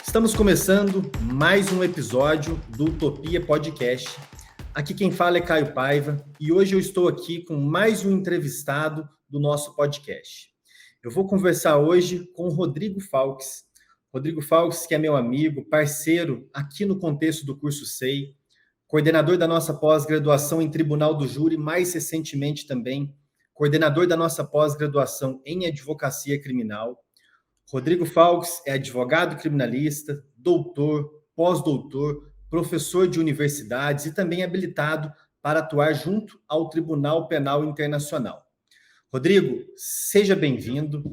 Estamos começando mais um episódio do Utopia Podcast. Aqui quem fala é Caio Paiva e hoje eu estou aqui com mais um entrevistado do nosso podcast. Eu vou conversar hoje com o Rodrigo Falques. Rodrigo Falques, que é meu amigo, parceiro aqui no contexto do curso SEI, coordenador da nossa pós-graduação em Tribunal do Júri, mais recentemente também, coordenador da nossa pós-graduação em Advocacia Criminal. Rodrigo Falques é advogado criminalista, doutor, pós-doutor, professor de universidades e também habilitado para atuar junto ao Tribunal Penal Internacional. Rodrigo, seja bem-vindo.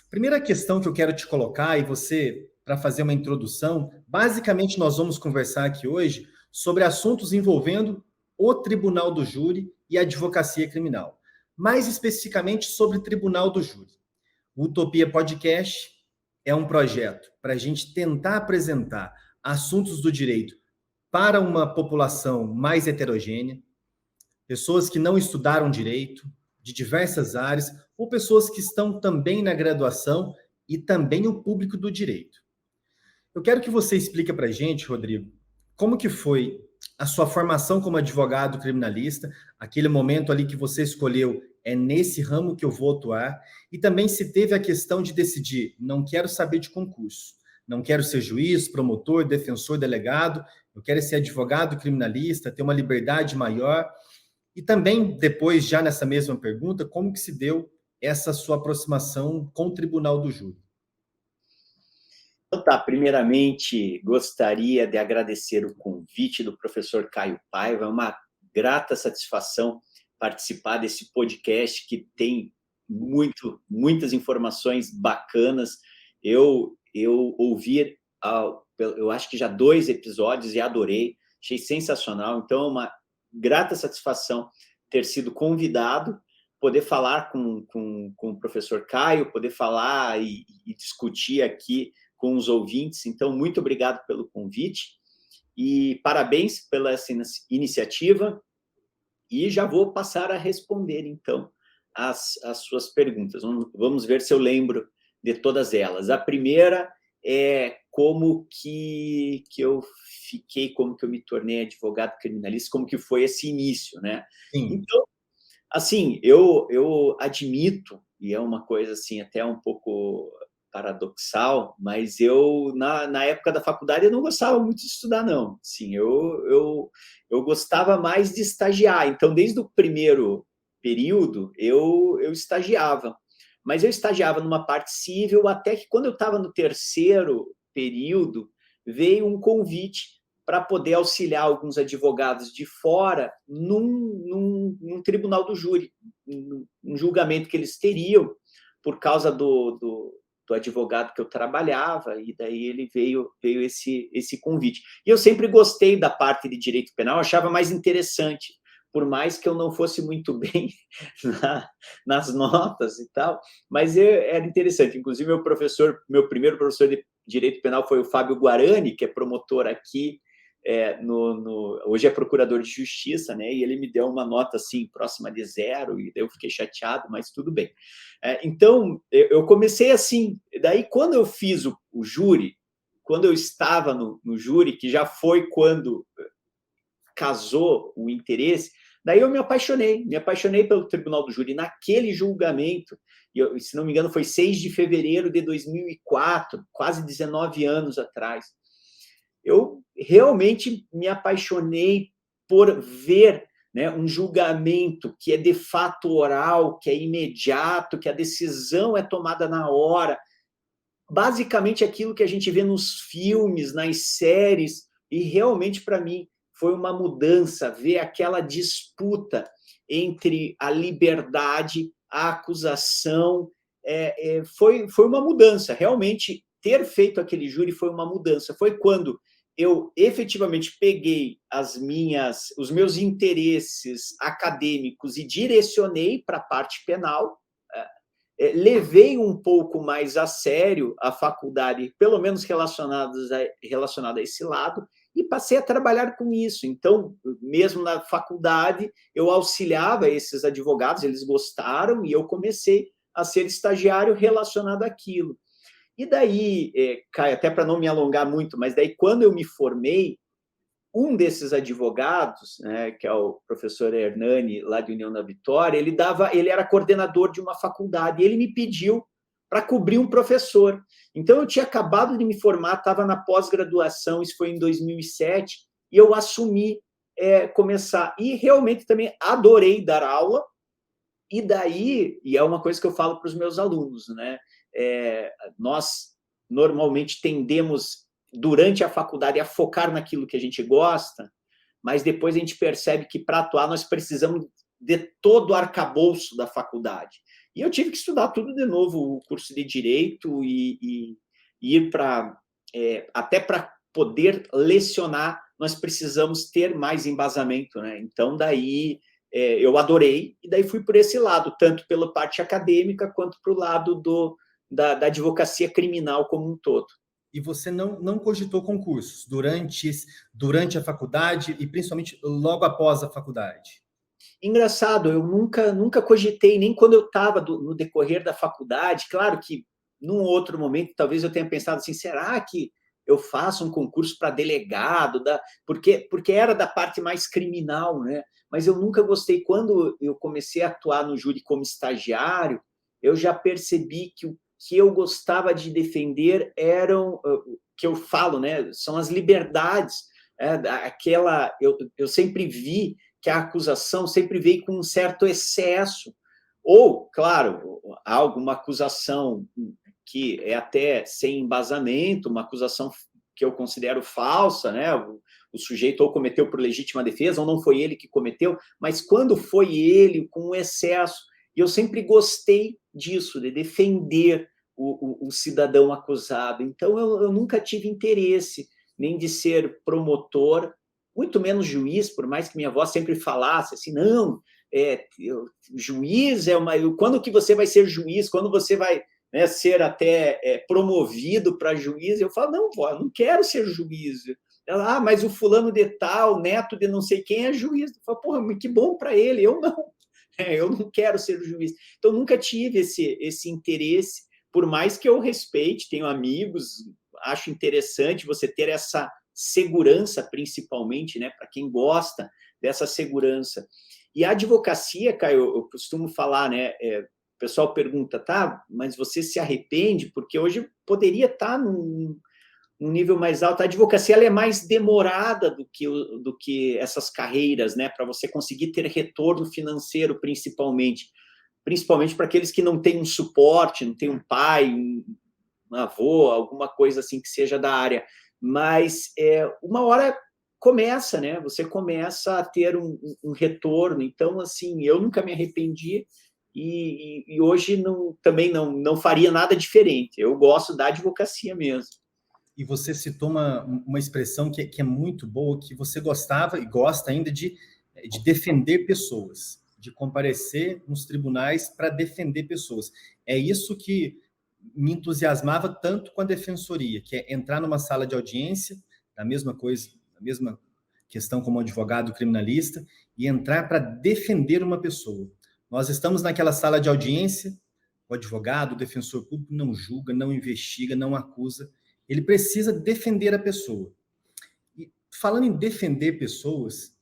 Primeira questão que eu quero te colocar, e você, para fazer uma introdução, basicamente nós vamos conversar aqui hoje sobre assuntos envolvendo o Tribunal do Júri e a advocacia criminal. Mais especificamente sobre o Tribunal do Júri. O Utopia Podcast é um projeto para a gente tentar apresentar assuntos do direito para uma população mais heterogênea, pessoas que não estudaram direito, de diversas áreas, ou pessoas que estão também na graduação e também o público do direito. Eu quero que você explique para a gente, Rodrigo, como que foi a sua formação como advogado criminalista, aquele momento ali que você escolheu, é nesse ramo que eu vou atuar, e também se teve a questão de decidir, não quero saber de concurso, não quero ser juiz, promotor, defensor, delegado, eu quero ser advogado criminalista, ter uma liberdade maior. E também, depois, já nessa mesma pergunta, como que se deu essa sua aproximação com o Tribunal do Júri? Então tá, primeiramente gostaria de agradecer o convite do professor Caio Paiva, é uma grata satisfação participar desse podcast que tem muitas informações bacanas. Eu ouvi, eu acho que já 2 episódios e adorei, achei sensacional, então é uma grata satisfação ter sido convidado, poder falar com o professor Caio, poder falar e discutir aqui com os ouvintes. Então, muito obrigado pelo convite e parabéns pela essa iniciativa. E já vou passar a responder, então, as suas perguntas. Vamos ver se eu lembro de todas elas. A primeira é como que eu fiquei, como que eu me tornei advogado criminalista, como que foi esse início, né? Sim. Então, assim, eu admito, e é uma coisa assim até um pouco paradoxal, mas eu, na época da faculdade, eu não gostava muito de estudar, não. Sim, eu gostava mais de estagiar. Então, desde o primeiro período, eu estagiava. Mas eu estagiava numa parte civil, até que quando eu estava no terceiro período, veio um convite para poder auxiliar alguns advogados de fora num tribunal do júri, um julgamento que eles teriam por causa do advogado que eu trabalhava, e daí ele veio esse convite. E eu sempre gostei da parte de direito penal, achava mais interessante, por mais que eu não fosse muito bem nas notas e tal, mas era interessante. Inclusive, meu primeiro professor de direito penal foi o Fábio Guarani, que é promotor aqui, hoje é procurador de justiça, né? E ele me deu uma nota assim próxima de 0, e eu fiquei chateado, mas tudo bem. Então eu comecei assim. Daí, quando eu fiz o júri, quando eu estava no júri, que já foi quando casou o interesse, daí eu me apaixonei pelo Tribunal do Júri. Naquele julgamento, se não me engano, foi 6 de fevereiro de 2004, quase 19 anos atrás. Eu realmente me apaixonei por ver, né, um julgamento que é de fato oral, que é imediato, que a decisão é tomada na hora. Basicamente aquilo que a gente vê nos filmes, nas séries, e realmente para mim foi uma mudança, ver aquela disputa entre a liberdade, a acusação, foi uma mudança. Realmente, ter feito aquele júri foi uma mudança. Foi quando eu efetivamente peguei os meus interesses acadêmicos e direcionei para a parte penal, levei um pouco mais a sério a faculdade, pelo menos relacionada a esse lado, e passei a trabalhar com isso. Então, mesmo na faculdade, eu auxiliava esses advogados, eles gostaram, e eu comecei a ser estagiário relacionado àquilo. E daí, Caio, até para não me alongar muito, mas daí quando eu me formei, um desses advogados, né, que é o professor Hernani, lá de União da Vitória, ele era coordenador de uma faculdade, e ele me pediu para cobrir um professor. Então, eu tinha acabado de me formar, estava na pós-graduação, isso foi em 2007, e eu assumi começar. E realmente também adorei dar aula, e daí, e é uma coisa que eu falo para os meus alunos, né? Nós normalmente tendemos, durante a faculdade, a focar naquilo que a gente gosta, mas depois a gente percebe que para atuar nós precisamos de todo o arcabouço da faculdade. E eu tive que estudar tudo de novo, o curso de Direito, e ir para... até para poder lecionar, nós precisamos ter mais embasamento, né? Então, daí... eu adorei, e daí fui por esse lado, tanto pela parte acadêmica, quanto para o lado da advocacia criminal como um todo. E você não cogitou concursos durante a faculdade e principalmente logo após a faculdade? Engraçado, eu nunca cogitei, nem quando eu estava no decorrer da faculdade. Claro que, num outro momento, talvez eu tenha pensado assim, será que eu faço um concurso para delegado? Porque era da parte mais criminal, né? Mas eu nunca gostei. Quando eu comecei a atuar no júri como estagiário, eu já percebi que o que eu gostava de defender eram, que eu falo, né? São as liberdades. Eu sempre vi que a acusação sempre veio com um certo excesso. Ou, claro, há alguma acusação que é até sem embasamento, uma acusação que eu considero falsa, né? O sujeito ou cometeu por legítima defesa, ou não foi ele que cometeu, mas quando foi ele, com excesso, e eu sempre gostei disso, de defender o cidadão acusado. Então, eu nunca tive interesse nem de ser promotor, muito menos juiz, por mais que minha avó sempre falasse assim, não, juiz é uma... Quando que você vai ser juiz? Quando você vai, né, ser até promovido para juiz? Eu falo, não, vó, eu não quero ser juiz. Ela, mas o fulano de tal, neto de não sei quem é juiz. Eu falo, porra, que bom para ele, eu não. Eu não quero ser juiz. Então, nunca tive esse interesse, por mais que eu respeite, tenho amigos, acho interessante você ter essa segurança, principalmente, né, para quem gosta dessa segurança. E a advocacia, Caio, eu costumo falar, né, o pessoal pergunta, tá, mas você se arrepende? Porque hoje poderia estar num nível mais alto. A advocacia ela é mais demorada do que essas carreiras, né, para você conseguir ter retorno financeiro, principalmente para aqueles que não têm um suporte, não têm um pai, um avô, alguma coisa assim que seja da área. Mas uma hora começa, né? Você começa a ter um retorno. Então, assim, eu nunca me arrependi e hoje também não faria nada diferente. Eu gosto da advocacia mesmo. E você citou uma expressão que é muito boa, que você gostava e gosta ainda de defender pessoas, de comparecer nos tribunais para defender pessoas. É isso que me entusiasmava tanto com a defensoria, que é entrar numa sala de audiência, a mesma coisa, a mesma questão como advogado criminalista, e entrar para defender uma pessoa. Nós estamos naquela sala de audiência, o advogado, o defensor público não julga, não investiga, não acusa, ele precisa defender a pessoa. E falando em defender pessoas,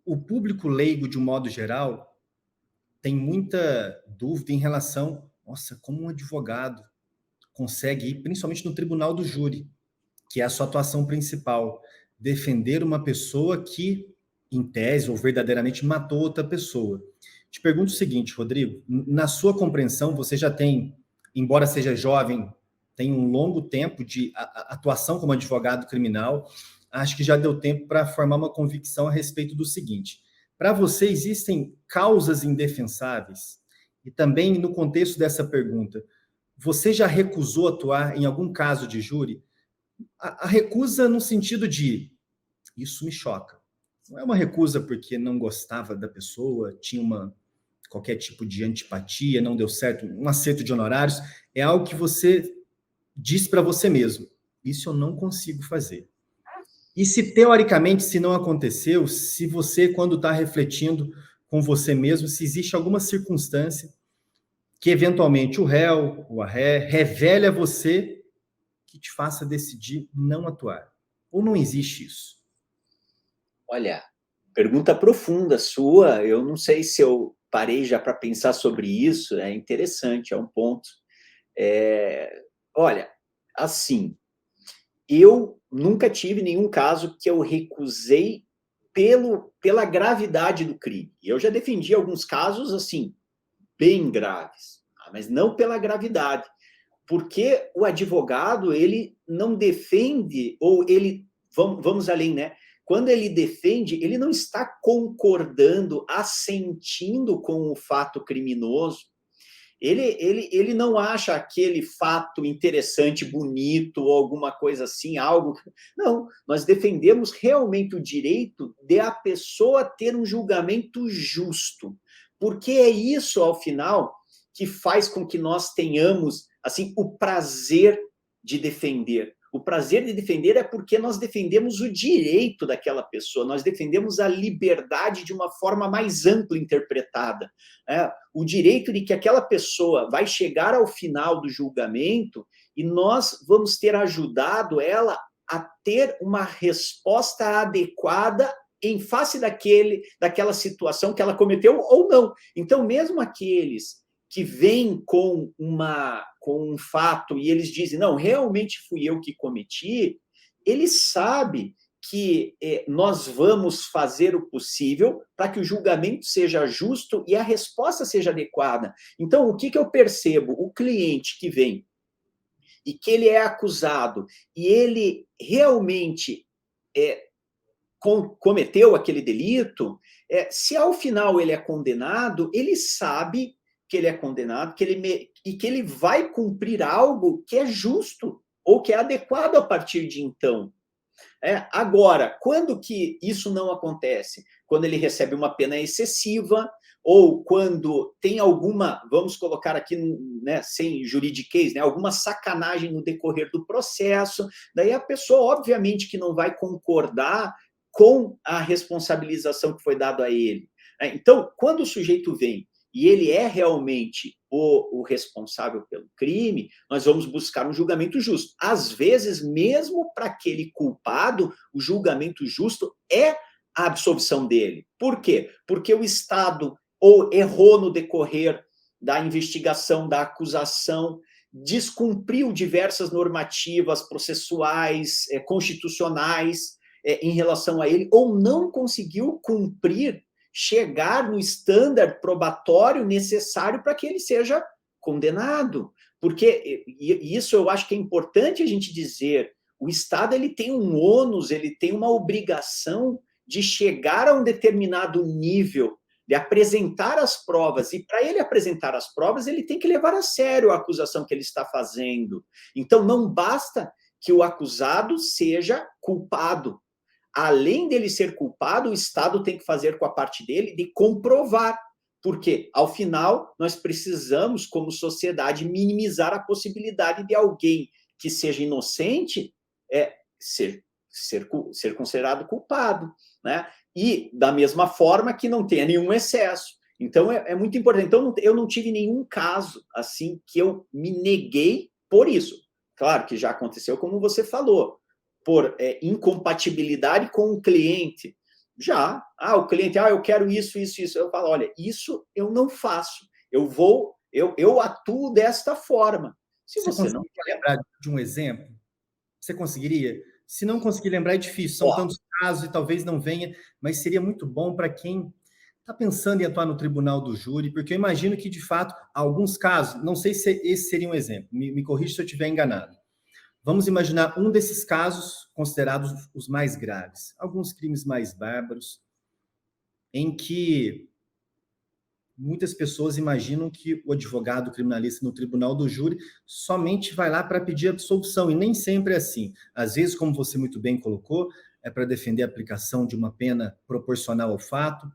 o público leigo, de um modo geral, tem muita dúvida em relação, nossa, como um advogado consegue ir, principalmente no tribunal do júri, que é a sua atuação principal, defender uma pessoa que, em tese ou verdadeiramente, matou outra pessoa. Te pergunto o seguinte, Rodrigo, na sua compreensão, você já tem, embora seja jovem, tem um longo tempo de atuação como advogado criminal, acho que já deu tempo para formar uma convicção a respeito do seguinte: para você existem causas indefensáveis? E também, no contexto dessa pergunta, você já recusou atuar em algum caso de júri? A recusa no sentido de, isso me choca. Não é uma recusa porque não gostava da pessoa, tinha qualquer tipo de antipatia, não deu certo, um acerto de honorários. É algo que você diz para você mesmo, isso eu não consigo fazer. E se teoricamente, se não aconteceu, se você, quando está refletindo com você mesmo, se existe alguma circunstância que eventualmente o réu ou a ré revele a você que te faça decidir não atuar? Ou não existe isso? Olha, pergunta profunda sua. Eu não sei se eu parei já para pensar sobre isso. É interessante, é um ponto. Olha, assim, eu nunca tive nenhum caso que eu recusei pela gravidade do crime. Eu já defendi alguns casos, assim, bem graves, tá? Mas não pela gravidade. Porque o advogado, ele não defende, ou ele, vamos além, né? Quando ele defende, ele não está concordando, assentindo com o fato criminoso. Ele não acha aquele fato interessante, bonito, ou alguma coisa assim, algo. Não, nós defendemos realmente o direito de a pessoa ter um julgamento justo. Porque é isso, ao final, que faz com que nós tenhamos assim o prazer de defender. O prazer de defender é porque nós defendemos o direito daquela pessoa, nós defendemos a liberdade de uma forma mais ampla interpretada. O direito de que aquela pessoa vai chegar ao final do julgamento e nós vamos ter ajudado ela a ter uma resposta adequada em face daquela situação que ela cometeu ou não. Então, mesmo aqueles que vêm com um fato e eles dizem, não, realmente fui eu que cometi, ele sabe que nós vamos fazer o possível para que o julgamento seja justo e a resposta seja adequada. Então, o que eu percebo? O cliente que vem e que ele é acusado e ele realmente cometeu aquele delito, se ao final ele é condenado, ele sabe que ele é condenado, e que ele vai cumprir algo que é justo ou que é adequado a partir de então. Agora, quando que isso não acontece? Quando ele recebe uma pena excessiva, ou quando tem alguma, vamos colocar aqui, né, sem juridiquês, né, alguma sacanagem no decorrer do processo, daí a pessoa, obviamente, que não vai concordar com a responsabilização que foi dada a ele. Então, quando o sujeito vem e ele é realmente o responsável pelo crime, nós vamos buscar um julgamento justo. Às vezes, mesmo para aquele culpado, o julgamento justo é a absolvição dele. Por quê? Porque o Estado ou errou no decorrer da investigação, da acusação, descumpriu diversas normativas processuais, constitucionais, em relação a ele, ou não conseguiu cumprir, chegar no estándar probatório necessário para que ele seja condenado. Porque isso eu acho que é importante a gente dizer, o Estado ele tem um ônus, ele tem uma obrigação de chegar a um determinado nível, de apresentar as provas, e para ele apresentar as provas, ele tem que levar a sério a acusação que ele está fazendo. Então, não basta que o acusado seja culpado. Além dele ser culpado, o Estado tem que fazer com a parte dele de comprovar. Porque, ao final, nós precisamos, como sociedade, minimizar a possibilidade de alguém que seja inocente ser considerado culpado, né? E, da mesma forma, que não tenha nenhum excesso. Então, é muito importante. Então, eu não tive nenhum caso assim que eu me neguei por isso. Claro que já aconteceu, como você falou, por incompatibilidade com o cliente. Já, o cliente, eu quero isso. Eu falo, olha, isso eu não faço. Eu atuo desta forma. Se você não quer lembrar de um exemplo, você conseguiria? Se não conseguir lembrar, é difícil. São tantos casos e talvez não venha, mas seria muito bom para quem está pensando em atuar no tribunal do júri, porque eu imagino que, de fato, alguns casos, não sei se esse seria um exemplo, me corrija se eu estiver enganado. Vamos imaginar um desses casos considerados os mais graves, alguns crimes mais bárbaros, em que muitas pessoas imaginam que o advogado criminalista no tribunal do júri somente vai lá para pedir absolução, e nem sempre é assim. Às vezes, como você muito bem colocou, é para defender a aplicação de uma pena proporcional ao fato.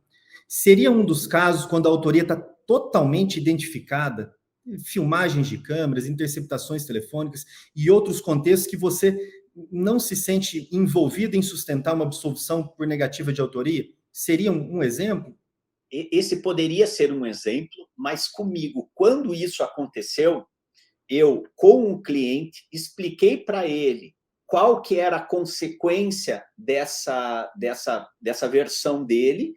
Seria um dos casos quando a autoria está totalmente identificada, filmagens de câmeras, interceptações telefônicas e outros contextos que você não se sente envolvido em sustentar uma absolvição por negativa de autoria? Seria um exemplo? esse poderia ser um exemplo, mas comigo, quando isso aconteceu, eu, com o cliente, expliquei para ele qual que era a consequência dessa versão dele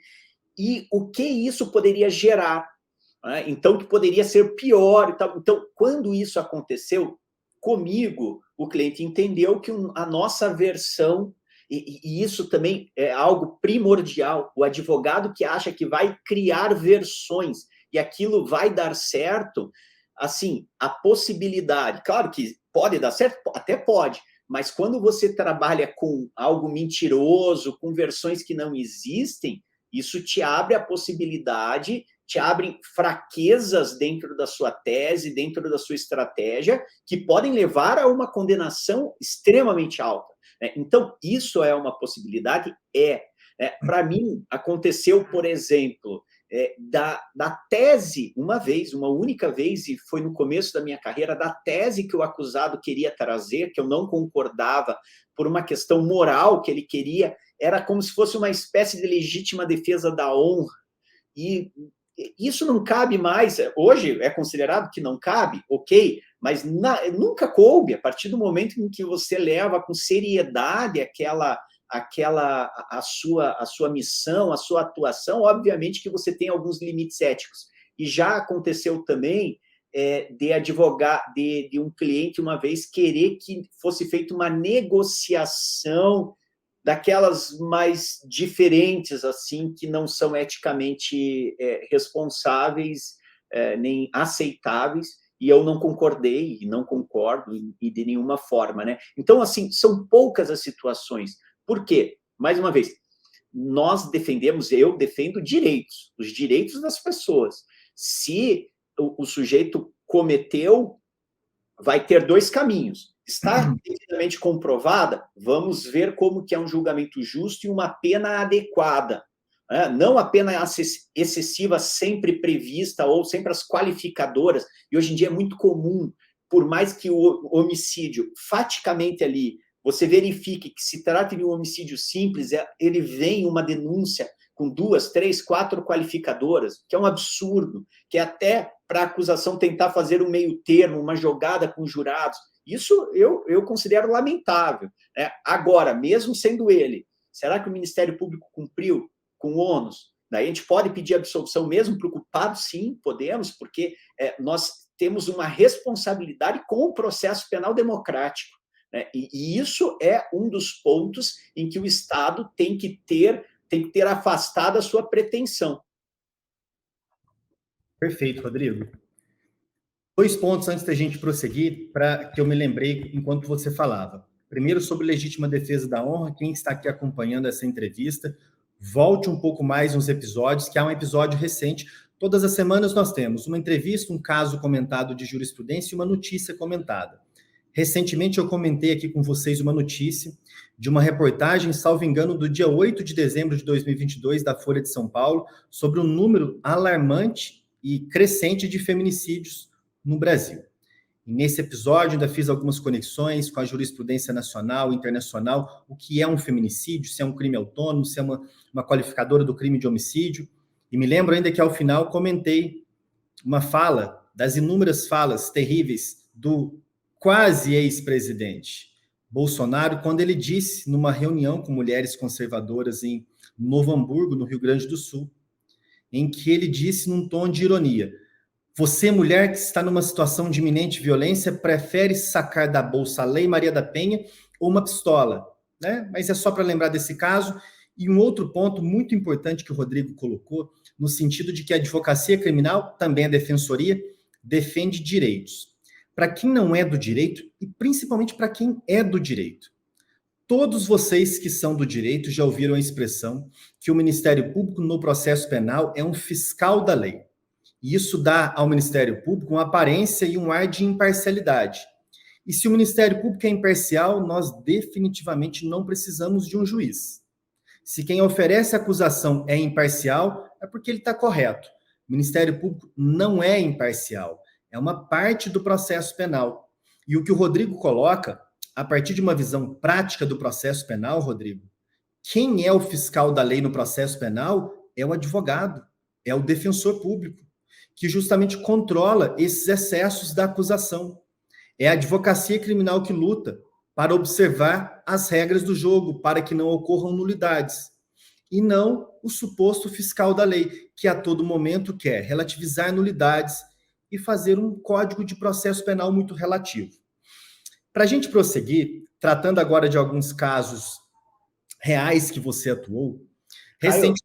e o que isso poderia gerar, né? Então, que poderia ser pior. Então, quando isso aconteceu, comigo, o cliente entendeu que a nossa versão, e isso também é algo primordial, o advogado que acha que vai criar versões e aquilo vai dar certo, assim, a possibilidade, claro que pode dar certo, até pode, mas quando você trabalha com algo mentiroso, com versões que não existem, isso te abre a possibilidade, te abrem fraquezas dentro da sua tese, dentro da sua estratégia, que podem levar a uma condenação extremamente alta. Então, isso é uma possibilidade? Para mim, aconteceu, por exemplo, da tese, uma única vez, e foi no começo da minha carreira, da tese que o acusado queria trazer, que eu não concordava por uma questão moral que ele queria, era como se fosse uma espécie de legítima defesa da honra. E isso não cabe mais. Hoje é considerado que não cabe, ok, mas nunca coube. A partir do momento em que você leva com seriedade a sua missão, a sua atuação, obviamente que você tem alguns limites éticos. E já aconteceu também de um cliente uma vez querer que fosse feita uma negociação daquelas mais diferentes, assim, que não são eticamente responsáveis nem aceitáveis, e eu não concordei, e não concordo, e de nenhuma forma, né? Então, assim, são poucas as situações. Por quê? Mais uma vez, eu defendo direitos, os direitos das pessoas. Se o sujeito cometeu, vai ter dois caminhos. Está devidamente comprovada? Vamos ver como que é um julgamento justo e uma pena adequada. Não a pena excessiva sempre prevista ou sempre as qualificadoras. E hoje em dia é muito comum, por mais que o homicídio, faticamente ali, você verifique que se trata de um homicídio simples, ele vem uma denúncia com 2, 3, 4 qualificadoras, que é um absurdo, que é até para a acusação tentar fazer um meio termo, uma jogada com os jurados. Isso eu considero lamentável. Agora, mesmo sendo ele, será que o Ministério Público cumpriu com o ônus? Daí a gente pode pedir absolvição mesmo para o culpado? Sim, podemos, porque nós temos uma responsabilidade com o processo penal democrático. E isso é um dos pontos em que o Estado tem que ter afastado a sua pretensão. Perfeito, Rodrigo. 2 pontos antes da gente prosseguir, que eu me lembrei enquanto você falava. Primeiro, sobre legítima defesa da honra. Quem está aqui acompanhando essa entrevista, volte um pouco mais nos episódios, que há um episódio recente. Todas as semanas nós temos uma entrevista, um caso comentado de jurisprudência e uma notícia comentada. Recentemente eu comentei aqui com vocês uma notícia de uma reportagem, salvo engano, do dia 8 de dezembro de 2022, da Folha de São Paulo, sobre um número alarmante e crescente de feminicídios no Brasil. E nesse episódio ainda fiz algumas conexões com a jurisprudência nacional e internacional, o que é um feminicídio, se é um crime autônomo, se é uma qualificadora do crime de homicídio. E me lembro ainda que ao final comentei uma fala, das inúmeras falas terríveis do quase ex-presidente Bolsonaro, quando ele disse, numa reunião com mulheres conservadoras em Novo Hamburgo, no Rio Grande do Sul, em que ele disse num tom de ironia: você, mulher que está numa situação de iminente violência, prefere sacar da bolsa a Lei Maria da Penha ou uma pistola, né? Mas é só para lembrar desse caso. E um outro ponto muito importante que o Rodrigo colocou, no sentido de que a advocacia criminal, também a defensoria, defende direitos. Para quem não é do direito, e principalmente para quem é do direito. Todos vocês que são do direito já ouviram a expressão que o Ministério Público, no processo penal, é um fiscal da lei. E isso dá ao Ministério Público uma aparência e um ar de imparcialidade. E se o Ministério Público é imparcial, nós definitivamente não precisamos de um juiz. Se quem oferece a acusação é imparcial, é porque ele está correto. O Ministério Público não é imparcial. É uma parte do processo penal. E o que o Rodrigo coloca, a partir de uma visão prática do processo penal, Rodrigo, quem é o fiscal da lei no processo penal é o advogado. é o defensor público, que justamente controla esses excessos da acusação. É a advocacia criminal que luta para observar as regras do jogo, para que não ocorram nulidades. E não o suposto fiscal da lei, que a todo momento quer relativizar nulidades e fazer um código de processo penal muito relativo. Para a gente prosseguir, tratando agora de alguns casos reais que você atuou, recentemente...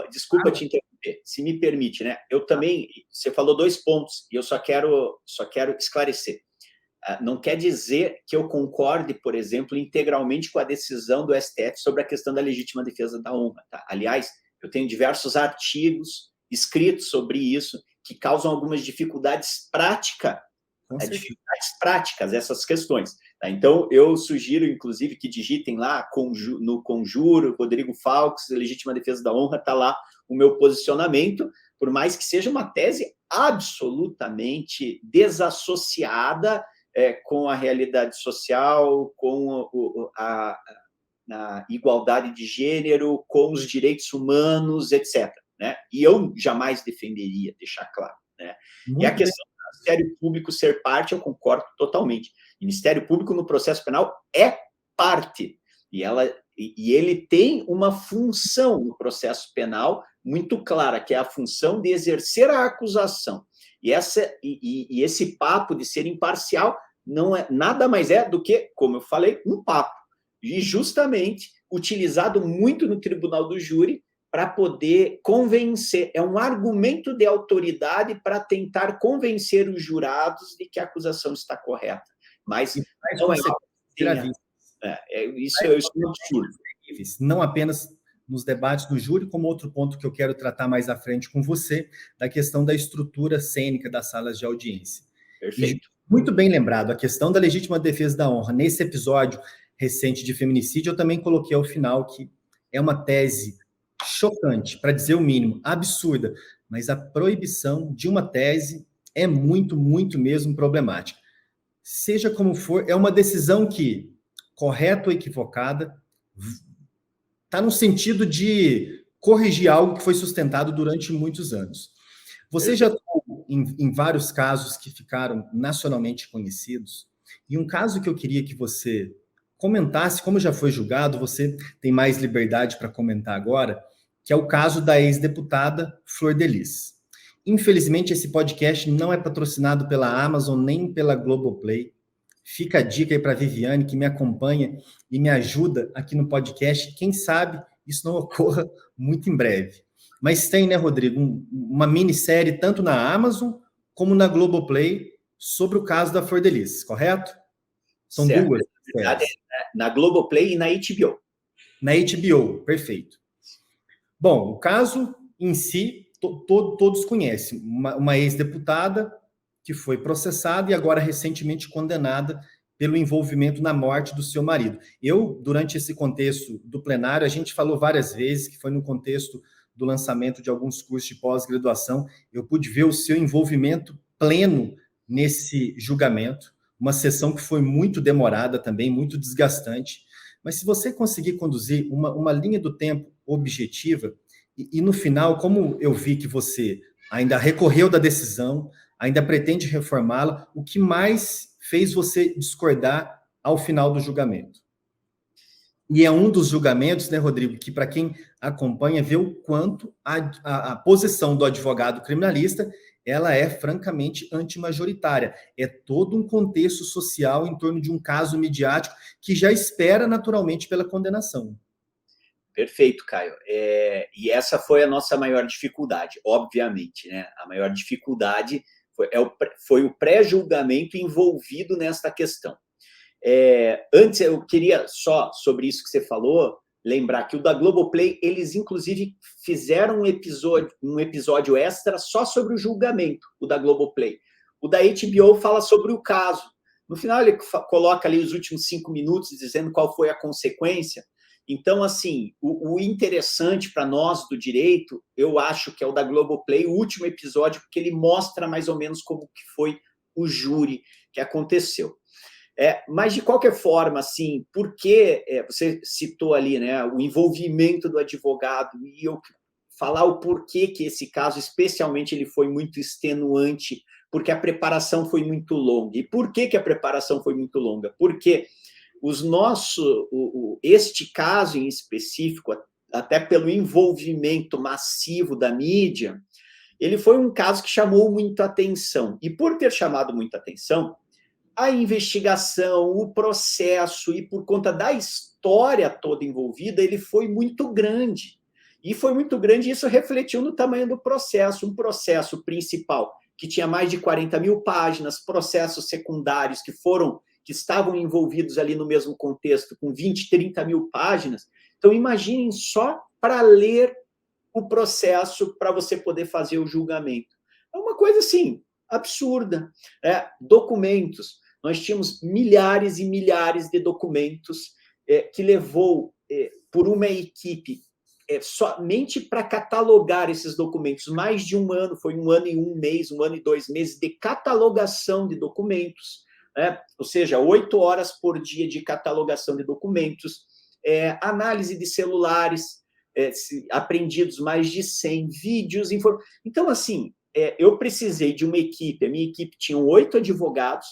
Desculpa te interromper, se me permite, né? Eu também, você falou 2 pontos, e eu só quero esclarecer. Não quer dizer que eu concorde, por exemplo, integralmente com a decisão do STF sobre a questão da legítima defesa da honra. Tá? Aliás, eu tenho diversos artigos escritos sobre isso que causam algumas dificuldades práticas, essas questões. Tá? Então, eu sugiro, inclusive, que digitem lá no Conjuro, Rodrigo Faux, legítima defesa da honra, está lá o meu posicionamento, por mais que seja uma tese absolutamente desassociada com a realidade social, com a igualdade de gênero, com os direitos humanos, etc. Né? E eu jamais defenderia, deixar claro. Né? E a questão do Ministério Público ser parte, eu concordo totalmente. O Ministério Público no processo penal é parte, e ele tem uma função no processo penal muito clara, que é a função de exercer a acusação. E esse papo de ser imparcial não é nada mais do que, como eu falei, um papo. E justamente utilizado muito no tribunal do júri para poder convencer. É um argumento de autoridade para tentar convencer os jurados de que a acusação está correta. Mas não isso é um absurdo. Não apenas nos debates do júri, como outro ponto que eu quero tratar mais à frente com você, da questão da estrutura cênica das salas de audiência. Perfeito. E, muito bem lembrado, a questão da legítima defesa da honra. Nesse episódio recente de feminicídio, eu também coloquei ao final que é uma tese chocante, para dizer o mínimo, absurda, mas a proibição de uma tese é muito, muito mesmo problemática. Seja como for, é uma decisão que, correta ou equivocada, está no sentido de corrigir algo que foi sustentado durante muitos anos. Você já atuou em vários casos que ficaram nacionalmente conhecidos, e um caso que eu queria que você comentasse, como já foi julgado, você tem mais liberdade para comentar agora, que é o caso da ex-deputada Flor de Lis. Infelizmente, esse podcast não é patrocinado pela Amazon nem pela Globoplay. Fica a dica aí para a Viviane, que me acompanha e me ajuda aqui no podcast. Quem sabe isso não ocorra muito em breve. Mas tem, né, Rodrigo, uma minissérie tanto na Amazon como na Globoplay sobre o caso da Flor de Lis, correto? São certo. Duas. Na Globoplay e na HBO. Na HBO, perfeito. Bom, o caso em si, todos conhecem. Uma ex-deputada que foi processada e agora recentemente condenada pelo envolvimento na morte do seu marido. Durante esse contexto do plenário, a gente falou várias vezes que foi no contexto do lançamento de alguns cursos de pós-graduação, eu pude ver o seu envolvimento pleno nesse julgamento, uma sessão que foi muito demorada também, muito desgastante, mas se você conseguir conduzir uma linha do tempo objetiva, e no final, como eu vi que você ainda recorreu da decisão, ainda pretende reformá-la, o que mais fez você discordar ao final do julgamento? E é um dos julgamentos, né, Rodrigo, que para quem acompanha, vê o quanto a posição do advogado criminalista, ela é francamente antimajoritária. É todo um contexto social em torno de um caso midiático que já espera naturalmente pela condenação. Perfeito, Caio. E essa foi a nossa maior dificuldade, obviamente, né? A maior dificuldade foi o pré-julgamento envolvido nesta questão. Antes, eu queria só, sobre isso que você falou, lembrar que o da Globoplay, eles inclusive fizeram um episódio extra só sobre o julgamento, o da Globoplay. O da HBO fala sobre o caso. No final, ele coloca ali os últimos 5 minutos dizendo qual foi a consequência. Então, assim, o interessante para nós do direito, eu acho que é o da Globoplay, o último episódio, porque ele mostra mais ou menos como que foi o júri que aconteceu. Mas, de qualquer forma, assim, porque você citou ali, né, o envolvimento do advogado, e eu falar o porquê que esse caso, especialmente, ele foi muito extenuante, porque a preparação foi muito longa. E por que a preparação foi muito longa? Porque este caso em específico, até pelo envolvimento massivo da mídia, ele foi um caso que chamou muita atenção. E por ter chamado muita atenção, a investigação, o processo, e por conta da história toda envolvida, ele foi muito grande. E foi muito grande, e isso refletiu no tamanho do processo. Um processo principal que tinha mais de 40 mil páginas, processos secundários que estavam envolvidos ali no mesmo contexto, com 20, 30 mil páginas. Então, imaginem só para ler o processo, para você poder fazer o julgamento. É uma coisa, assim, absurda. Documentos. Nós tínhamos milhares e milhares de documentos que levou por uma equipe somente para catalogar esses documentos, mais de um ano, foi 1 ano e 1 mês, 1 ano e 2 meses de catalogação de documentos, ou seja, 8 horas por dia de catalogação de documentos, análise de celulares, apreendidos mais de 100 vídeos. Então, assim, eu precisei de uma equipe, a minha equipe tinha 8 advogados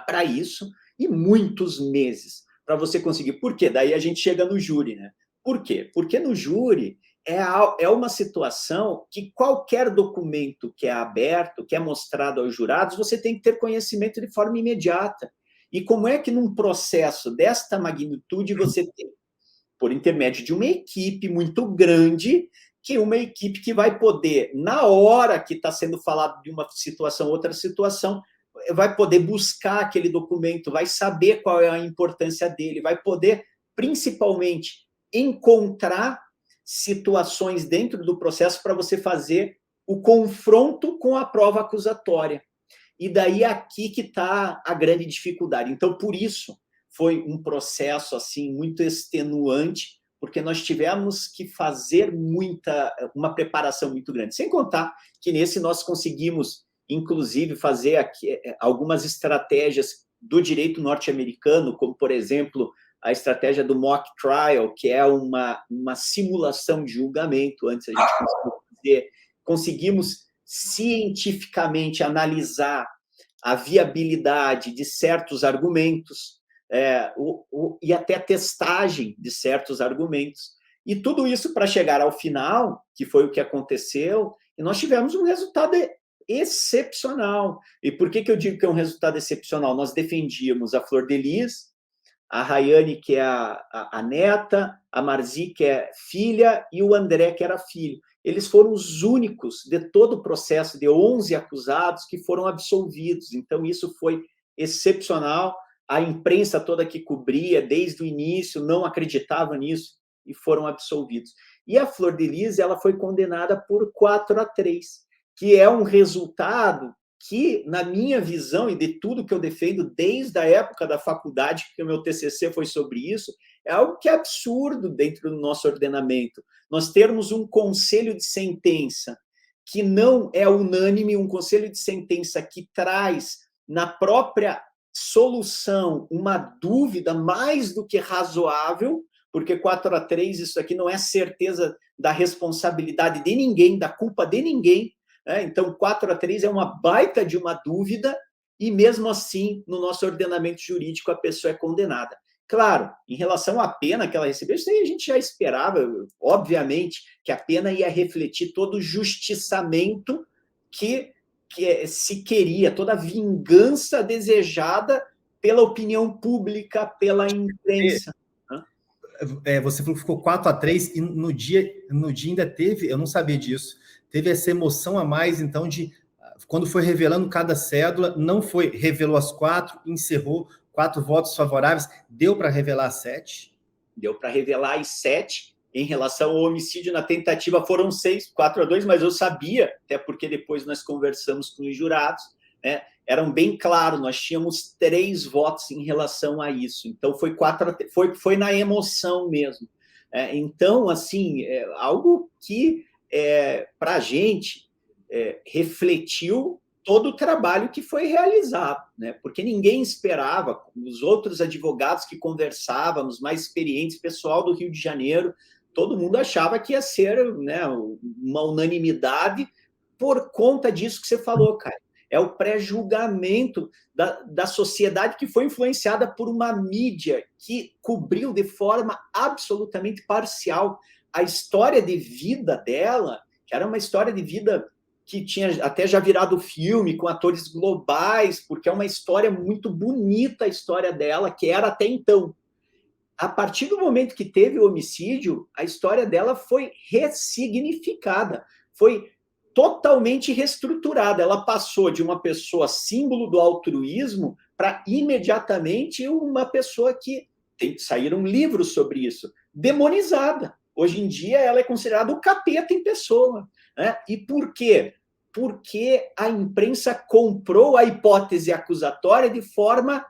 para isso, e muitos meses para você conseguir. Por quê? Daí a gente chega no júri, né? Por quê? Porque no júri é uma situação que qualquer documento que é aberto, que é mostrado aos jurados, você tem que ter conhecimento de forma imediata. E como é que num processo desta magnitude você tem? Por intermédio de uma equipe muito grande, que uma equipe que vai poder, na hora que está sendo falado de uma situação, outra situação, vai poder buscar aquele documento, vai saber qual é a importância dele, vai poder, principalmente, encontrar situações dentro do processo para você fazer o confronto com a prova acusatória. E daí aqui que está a grande dificuldade. Então, por isso, foi um processo assim muito extenuante, porque nós tivemos que fazer uma preparação muito grande. Sem contar que nesse nós conseguimos, inclusive, fazer aqui algumas estratégias do direito norte-americano, como, por exemplo, a estratégia do mock trial, que é uma simulação de julgamento. Antes a gente conseguimos cientificamente analisar a viabilidade de certos argumentos, e até a testagem de certos argumentos. E tudo isso para chegar ao final, que foi o que aconteceu, e nós tivemos um resultado excepcional. E por que eu digo que é um resultado excepcional? Nós defendíamos a Flor de Lis, a Rayane, que é a neta, a Marzi, que é filha, e o André, que era filho. Eles foram os únicos de todo o processo de 11 acusados que foram absolvidos. Então, isso foi excepcional. A imprensa toda que cobria, desde o início, não acreditava nisso e foram absolvidos. E a Flor de Lis, ela foi condenada por 4-3, que é um resultado que, na minha visão e de tudo que eu defendo desde a época da faculdade, que o meu TCC foi sobre isso, é algo que é absurdo dentro do nosso ordenamento. Nós termos um conselho de sentença que não é unânime, um conselho de sentença que traz na própria solução uma dúvida mais do que razoável, porque 4-3, isso aqui não é certeza da responsabilidade de ninguém, da culpa de ninguém. Então, 4-3 é uma baita de uma dúvida, e mesmo assim, no nosso ordenamento jurídico, a pessoa é condenada. Claro, em relação à pena que ela recebeu, isso aí a gente já esperava, obviamente, que a pena ia refletir todo o justiçamento que se queria, toda a vingança desejada pela opinião pública, pela imprensa. Você falou que ficou 4-3, e no dia ainda teve, eu não sabia disso, teve essa emoção a mais, então, quando foi revelando cada cédula, não foi, revelou as 4, encerrou, 4 votos favoráveis, deu para revelar as 7? Deu para revelar as 7. Em relação ao homicídio na tentativa, foram 6, 4-2, mas eu sabia, até porque depois nós conversamos com os jurados, né, eram bem claros, nós tínhamos 3 votos em relação a isso. Então, foi 4-3, foi na emoção mesmo. Então, assim, algo que, para a gente, refletiu todo o trabalho que foi realizado, né? Porque ninguém esperava, os outros advogados que conversávamos, mais experientes, pessoal do Rio de Janeiro, todo mundo achava que ia ser, né, uma unanimidade por conta disso que você falou, cara. É o pré-julgamento da sociedade que foi influenciada por uma mídia que cobriu de forma absolutamente parcial a história de vida dela, que era uma história de vida que tinha até já virado filme, com atores globais, porque é uma história muito bonita, a história dela, que era até então. A partir do momento que teve o homicídio, a história dela foi ressignificada, foi totalmente reestruturada. Ela passou de uma pessoa símbolo do altruísmo para imediatamente uma pessoa que saíram livros sobre isso, demonizada. Hoje em dia ela é considerada o capeta em pessoa. Né? E por quê? Porque a imprensa comprou a hipótese acusatória de forma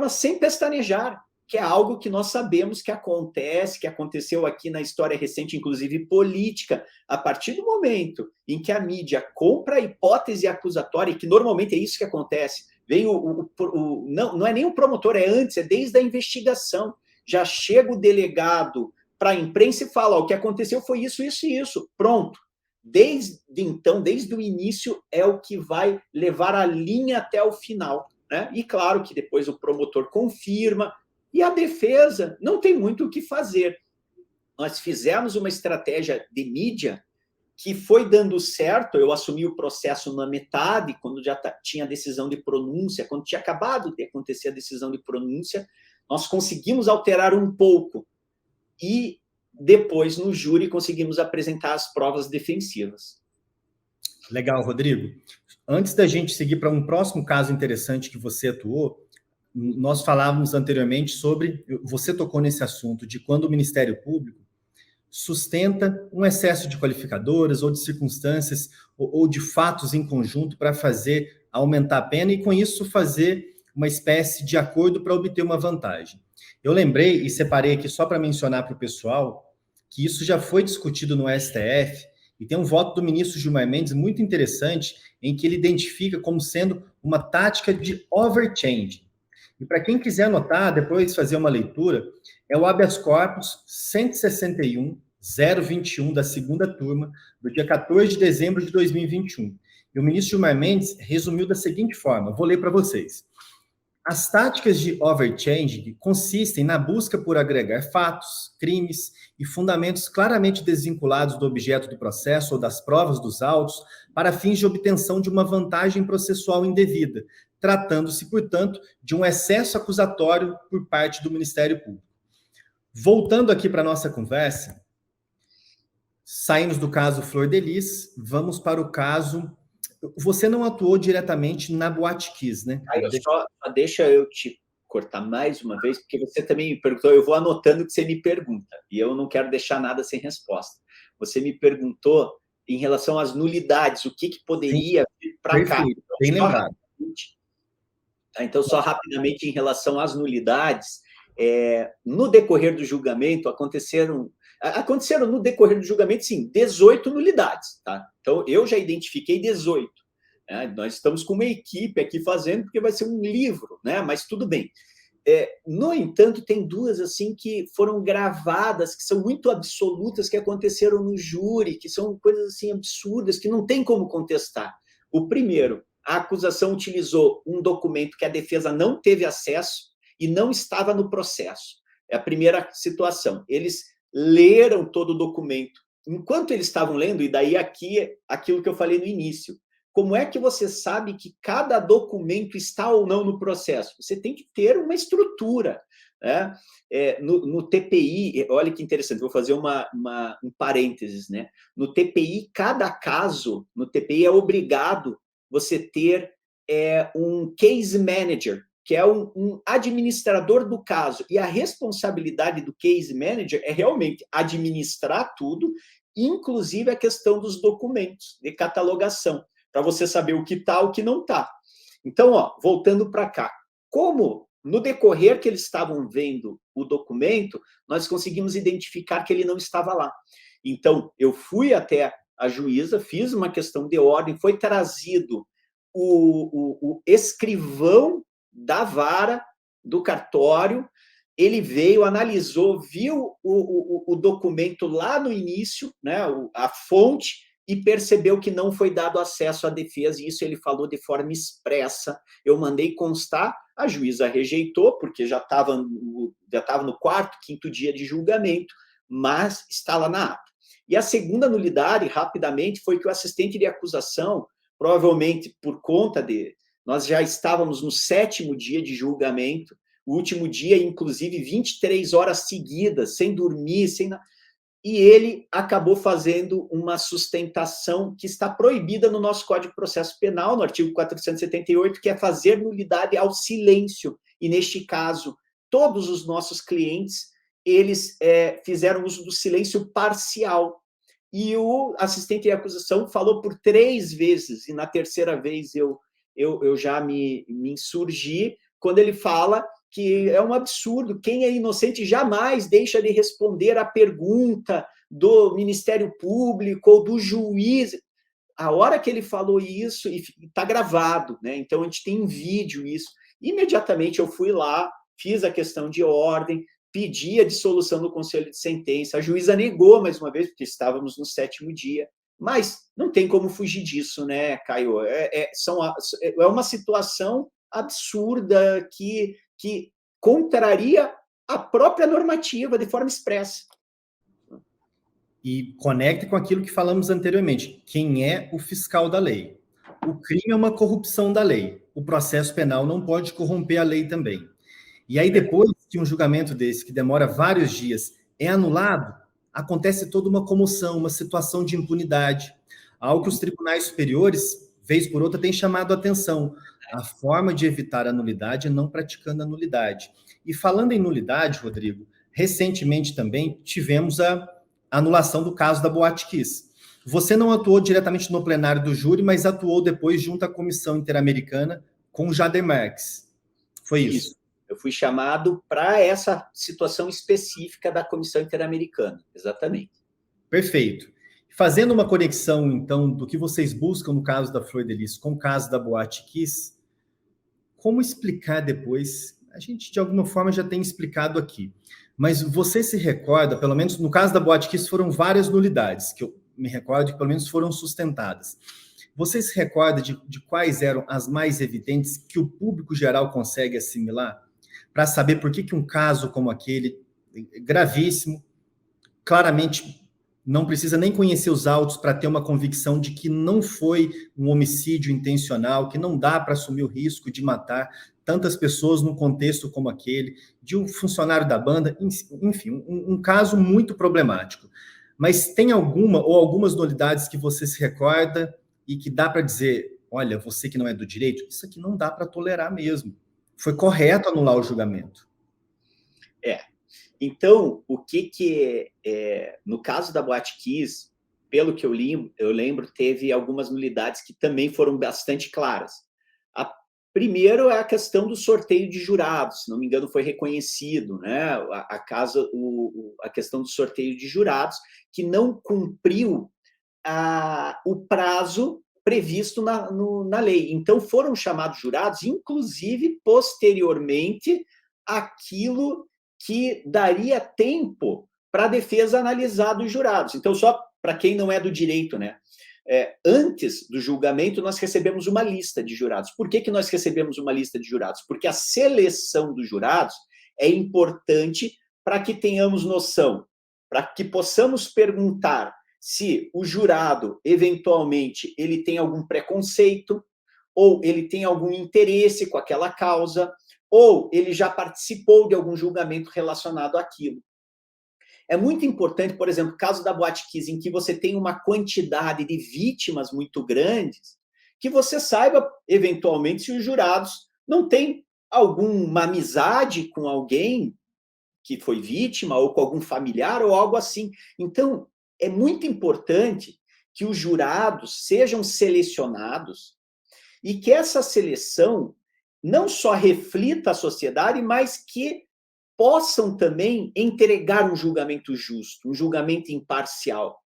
sem pestanejar, que é algo que nós sabemos que acontece, que aconteceu aqui na história recente, inclusive política, a partir do momento em que a mídia compra a hipótese acusatória, que normalmente é isso que acontece, vem não é nem o promotor, é antes, é desde a investigação, já chega o delegado para a imprensa e fala, o que aconteceu foi isso, isso e isso, pronto. Desde então, desde o início, é o que vai levar a linha até o final. Né? E claro que depois o promotor confirma, e a defesa não tem muito o que fazer. Nós fizemos uma estratégia de mídia que foi dando certo. Eu assumi o processo na metade, quando já tinha a decisão de pronúncia, quando tinha acabado de acontecer a decisão de pronúncia, nós conseguimos alterar um pouco. E depois, no júri, conseguimos apresentar as provas defensivas. Legal, Rodrigo. Antes da gente seguir para um próximo caso interessante que você atuou, nós falávamos anteriormente sobre, você tocou nesse assunto, de quando o Ministério Público sustenta um excesso de qualificadoras ou de circunstâncias ou de fatos em conjunto para fazer aumentar a pena e, com isso, fazer uma espécie de acordo para obter uma vantagem. Eu lembrei e separei aqui só para mencionar para o pessoal que isso já foi discutido no STF e tem um voto do ministro Gilmar Mendes muito interessante em que ele identifica como sendo uma tática de overchange. E para quem quiser anotar, depois fazer uma leitura, é o habeas corpus 161.021 da segunda turma, do dia 14 de dezembro de 2021. E o ministro Gilmar Mendes resumiu da seguinte forma, vou ler para vocês. As táticas de overchange consistem na busca por agregar fatos, crimes e fundamentos claramente desvinculados do objeto do processo ou das provas dos autos para fins de obtenção de uma vantagem processual indevida, tratando-se, portanto, de um excesso acusatório por parte do Ministério Público. Voltando aqui para a nossa conversa, saímos do caso Flor de Lis, vamos para o caso... Você não atuou diretamente na Boate Kiss, né? Só deixa eu te cortar mais uma vez, porque você também me perguntou, eu vou anotando o que você me pergunta, e eu não quero deixar nada sem resposta. Você me perguntou em relação às nulidades, o que poderia vir para cá. Bem lembrado. Então, só rapidamente em relação às nulidades, no decorrer do julgamento, aconteceram no decorrer do julgamento, sim, 18 nulidades. Tá? Então, eu já identifiquei 18. Né? Nós estamos com uma equipe aqui fazendo, porque vai ser um livro, né? Mas tudo bem. No entanto, tem duas assim que foram gravadas, que são muito absolutas, que aconteceram no júri, que são coisas assim absurdas, que não tem como contestar. O primeiro, a acusação utilizou um documento que a defesa não teve acesso e não estava no processo. É a primeira situação. Eles leram todo o documento. Enquanto eles estavam lendo, e daí aqui, aquilo que eu falei no início, como é que você sabe que cada documento está ou não no processo? Você tem que ter uma estrutura. Né? No TPI, olha que interessante, vou fazer um parênteses. Né? No TPI, cada caso, no TPI é obrigado você ter um case manager, que é um administrador do caso. E a responsabilidade do case manager é realmente administrar tudo, inclusive a questão dos documentos de catalogação, para você saber o que está, o que não está. Então, voltando para cá, como no decorrer que eles estavam vendo o documento, nós conseguimos identificar que ele não estava lá. Então, eu fui até a juíza, fiz uma questão de ordem, foi trazido o escrivão da vara, do cartório, ele veio, analisou, viu o documento lá no início, né, a fonte, e percebeu que não foi dado acesso à defesa, e isso ele falou de forma expressa. Eu mandei constar, a juíza rejeitou, porque já estava no quarto, quinto dia de julgamento, mas está lá na ata. E a segunda nulidade, rapidamente, foi que o assistente de acusação, provavelmente por conta de... Nós já estávamos no 7º dia de julgamento, o último dia, inclusive, 23 horas seguidas, sem dormir, sem nada. E ele acabou fazendo uma sustentação que está proibida no nosso Código de Processo Penal, no artigo 478, que é fazer nulidade ao silêncio. E, neste caso, todos os nossos clientes, eles fizeram uso do silêncio parcial. E o assistente de acusação falou por 3 vezes, e na terceira vez eu já me insurgi, quando ele fala que é um absurdo, quem é inocente jamais deixa de responder a pergunta do Ministério Público ou do juiz. A hora que ele falou isso, e está gravado, né? Então a gente tem em vídeo isso. Imediatamente eu fui lá, fiz a questão de ordem, pedi a dissolução do conselho de sentença, a juíza negou mais uma vez, porque estávamos no 7º dia, mas não tem como fugir disso, né, Caio? É uma situação absurda que contraria a própria normativa de forma expressa. E conecta com aquilo que falamos anteriormente. Quem é o fiscal da lei? O crime é uma corrupção da lei. O processo penal não pode corromper a lei também. E aí, depois que um julgamento desse, que demora vários dias, é anulado, acontece toda uma comoção, uma situação de impunidade. Algo que os tribunais superiores, vez por outra, têm chamado a atenção. A forma de evitar a nulidade é não praticando a nulidade. E falando em nulidade, Rodrigo, recentemente também tivemos a anulação do caso da Boate Kiss. Você não atuou diretamente no plenário do júri, mas atuou depois junto à Comissão Interamericana com o Jader Marques. Foi isso? Eu fui chamado para essa situação específica da Comissão Interamericana, exatamente. Perfeito. Fazendo uma conexão, então, do que vocês buscam no caso da Flor de Lis com o caso da Boate Kiss, como explicar depois? A gente, de alguma forma, já tem explicado aqui. Mas você se recorda, pelo menos no caso da Boate Kiss, foram várias nulidades, que eu me recordo que pelo menos foram sustentadas. Você se recorda de quais eram as mais evidentes que o público geral consegue assimilar? Para saber por que um caso como aquele, gravíssimo, claramente não precisa nem conhecer os autos para ter uma convicção de que não foi um homicídio intencional, que não dá para assumir o risco de matar tantas pessoas num contexto como aquele, de um funcionário da banda, enfim, um caso muito problemático. Mas tem alguma ou algumas nulidades que você se recorda e que dá para dizer, olha, você que não é do direito, isso aqui não dá para tolerar mesmo. Foi correto anular o julgamento. Então, o que no caso da Boate Kiss, pelo que eu lembro, teve algumas nulidades que também foram bastante claras. Primeiro é a questão do sorteio de jurados, se não me engano foi reconhecido, né? A questão do sorteio de jurados, que não cumpriu o prazo previsto na lei. Então, foram chamados jurados, inclusive, posteriormente, aquilo que daria tempo para a defesa analisar dos jurados. Então, só para quem não é do direito, né? Antes do julgamento, nós recebemos uma lista de jurados. Por que nós recebemos uma lista de jurados? Porque a seleção dos jurados é importante para que tenhamos noção, para que possamos perguntar se o jurado, eventualmente, ele tem algum preconceito, ou ele tem algum interesse com aquela causa, ou ele já participou de algum julgamento relacionado àquilo. É muito importante, por exemplo, o caso da Boate Kiss, em que você tem uma quantidade de vítimas muito grandes, que você saiba, eventualmente, se os jurados não têm alguma amizade com alguém que foi vítima, ou com algum familiar, ou algo assim. Então, é muito importante que os jurados sejam selecionados e que essa seleção não só reflita a sociedade, mas que possam também entregar um julgamento justo, um julgamento imparcial.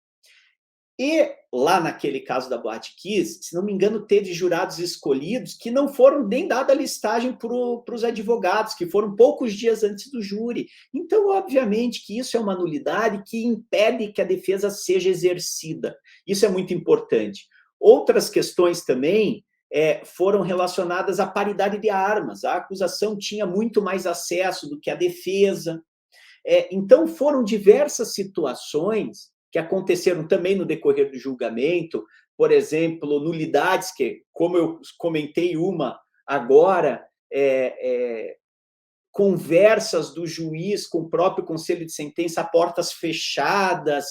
E lá naquele caso da Boate Kiss, se não me engano, teve jurados escolhidos que não foram nem dada a listagem para os advogados, que foram poucos dias antes do júri. Então, obviamente, que isso é uma nulidade que impede que a defesa seja exercida. Isso é muito importante. Outras questões também foram relacionadas à paridade de armas. A acusação tinha muito mais acesso do que a defesa. Então, foram diversas situações que aconteceram também no decorrer do julgamento, por exemplo, nulidades que, como eu comentei uma agora, conversas do juiz com o próprio conselho de sentença a portas fechadas,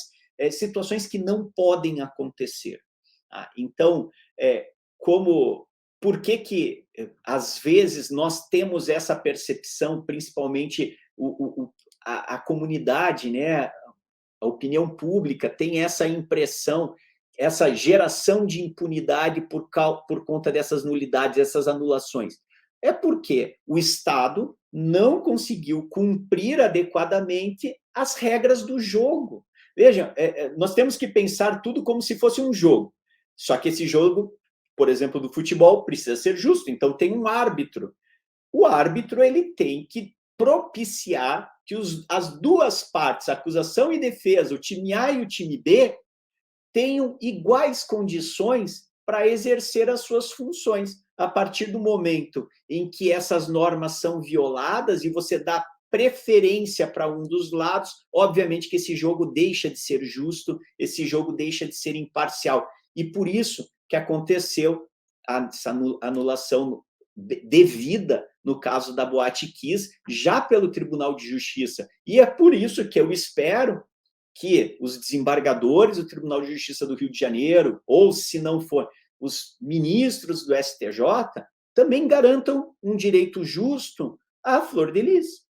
situações que não podem acontecer. Então, por que às vezes nós temos essa percepção, principalmente a comunidade, né? A opinião pública tem essa impressão, essa geração de impunidade por conta dessas nulidades, essas anulações? É porque o Estado não conseguiu cumprir adequadamente as regras do jogo. Veja, nós temos que pensar tudo como se fosse um jogo. Só que esse jogo, por exemplo, do futebol, precisa ser justo. Então, tem um árbitro. O árbitro ele tem que propiciar que as duas partes, acusação e defesa, o time A e o time B, tenham iguais condições para exercer as suas funções. A partir do momento em que essas normas são violadas e você dá preferência para um dos lados, obviamente que esse jogo deixa de ser justo, esse jogo deixa de ser imparcial. E por isso que aconteceu essa anulação devida no caso da Boate Kiss, já pelo Tribunal de Justiça. E é por isso que eu espero que os desembargadores do Tribunal de Justiça do Rio de Janeiro, ou se não for, os ministros do STJ, também garantam um direito justo à Flor de Lis.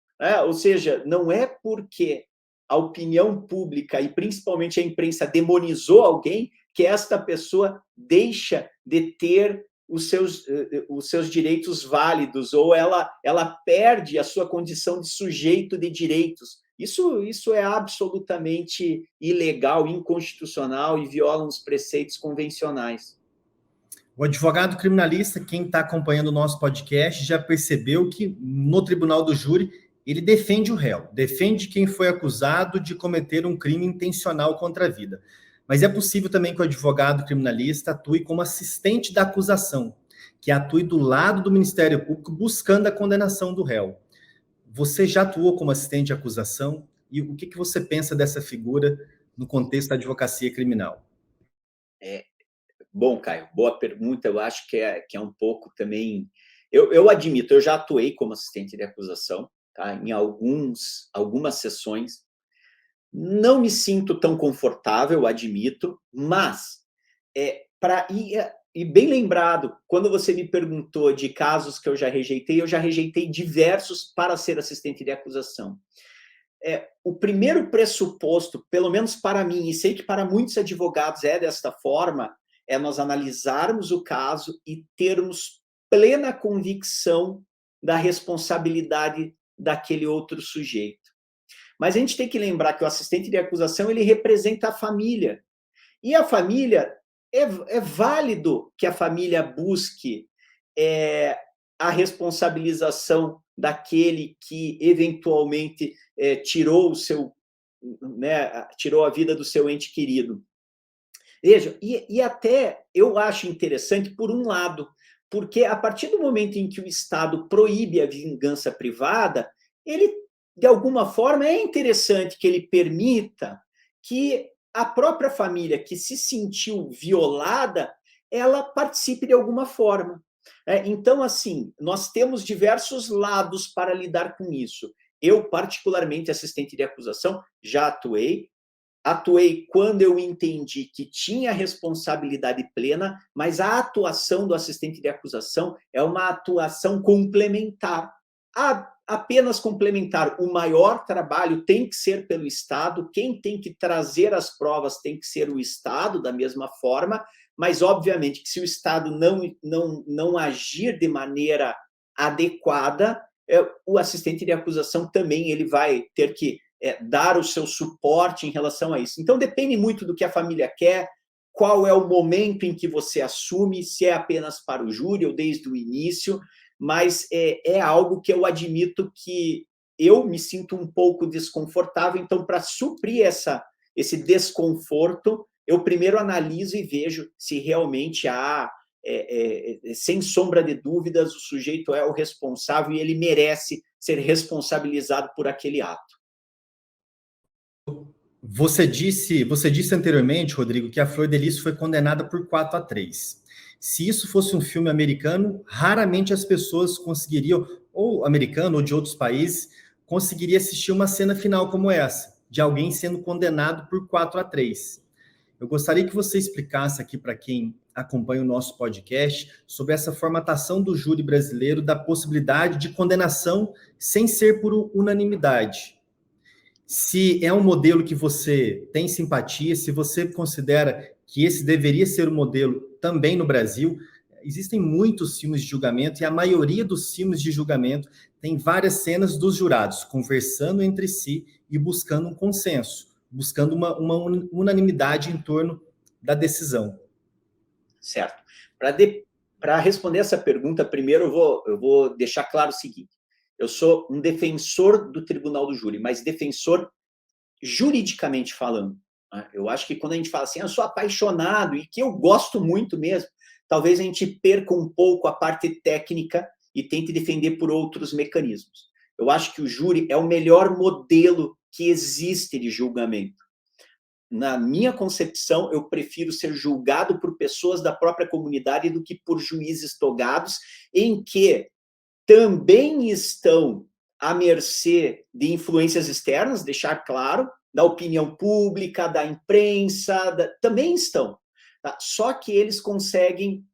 Ou seja, não é porque a opinião pública e principalmente a imprensa demonizou alguém que esta pessoa deixa de ter os seus direitos válidos, ou ela perde a sua condição de sujeito de direitos. Isso é absolutamente ilegal, inconstitucional e viola os preceitos convencionais. O advogado criminalista, quem está acompanhando o nosso podcast, já percebeu que no tribunal do júri ele defende o réu, defende quem foi acusado de cometer um crime intencional contra a vida. Mas é possível também que o advogado criminalista atue como assistente da acusação, que atue do lado do Ministério Público buscando a condenação do réu. Você já atuou como assistente de acusação? E o que você pensa dessa figura no contexto da advocacia criminal? Bom, Caio, boa pergunta. Eu acho que é um pouco também... Eu admito, eu já atuei como assistente de acusação, tá? Em algumas sessões. Não me sinto tão confortável, admito, mas e bem lembrado, quando você me perguntou de casos que eu já rejeitei diversos para ser assistente de acusação. O primeiro pressuposto, pelo menos para mim, e sei que para muitos advogados é desta forma, é nós analisarmos o caso e termos plena convicção da responsabilidade daquele outro sujeito. Mas a gente tem que lembrar que o assistente de acusação ele representa a família. E a família, é válido que a família busque a responsabilização daquele que eventualmente tirou a vida do seu ente querido. Veja, e até eu acho interessante por um lado, porque a partir do momento em que o Estado proíbe a vingança privada, ele de alguma forma, é interessante que ele permita que a própria família que se sentiu violada, ela participe de alguma forma. Então, assim, nós temos diversos lados para lidar com isso. Eu, particularmente, assistente de acusação, já atuei quando eu entendi que tinha responsabilidade plena, mas a atuação do assistente de acusação é uma atuação complementar. Apenas complementar. O maior trabalho tem que ser pelo Estado, quem tem que trazer as provas tem que ser o Estado, da mesma forma, mas, obviamente, que se o Estado não agir de maneira adequada, o assistente de acusação também ele vai ter que dar o seu suporte em relação a isso. Então, depende muito do que a família quer, qual é o momento em que você assume, se é apenas para o júri ou desde o início, mas é algo que eu admito que eu me sinto um pouco desconfortável, então, para suprir esse desconforto, eu primeiro analiso e vejo se realmente há, sem sombra de dúvidas, o sujeito é o responsável e ele merece ser responsabilizado por aquele ato. Você disse anteriormente, Rodrigo, que a Flor de Lis foi condenada por 4-3. Se isso fosse um filme americano, raramente as pessoas conseguiriam, ou americano ou de outros países, conseguiria assistir uma cena final como essa, de alguém sendo condenado por 4-3. Eu gostaria que você explicasse aqui para quem acompanha o nosso podcast sobre essa formatação do júri brasileiro, da possibilidade de condenação sem ser por unanimidade. Se é um modelo que você tem simpatia, se você considera que esse deveria ser o modelo também no Brasil. Existem muitos filmes de julgamento e a maioria dos filmes de julgamento tem várias cenas dos jurados conversando entre si e buscando um consenso, buscando uma unanimidade em torno da decisão. Certo. Para responder essa pergunta, primeiro eu vou deixar claro o seguinte: eu sou um defensor do tribunal do júri, mas defensor juridicamente falando. Eu acho que quando a gente fala assim, eu sou apaixonado e que eu gosto muito mesmo, talvez a gente perca um pouco a parte técnica e tente defender por outros mecanismos. Eu acho que o júri é o melhor modelo que existe de julgamento. Na minha concepção, eu prefiro ser julgado por pessoas da própria comunidade do que por juízes togados, em que também estão à mercê de influências externas, deixar claro, da opinião pública, da imprensa, também estão. Tá? Só que eles conseguem,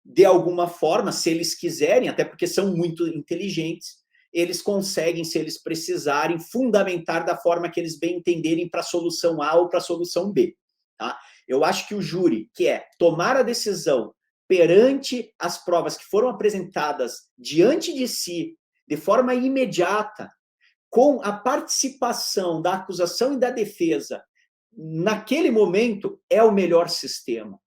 de alguma forma, se eles quiserem, até porque são muito inteligentes, eles conseguem, se eles precisarem, fundamentar da forma que eles bem entenderem para a solução A ou para a solução B. Tá? Eu acho que o júri, que é tomar a decisão perante as provas que foram apresentadas diante de si, de forma imediata, com a participação da acusação e da defesa, naquele momento, é o melhor sistema.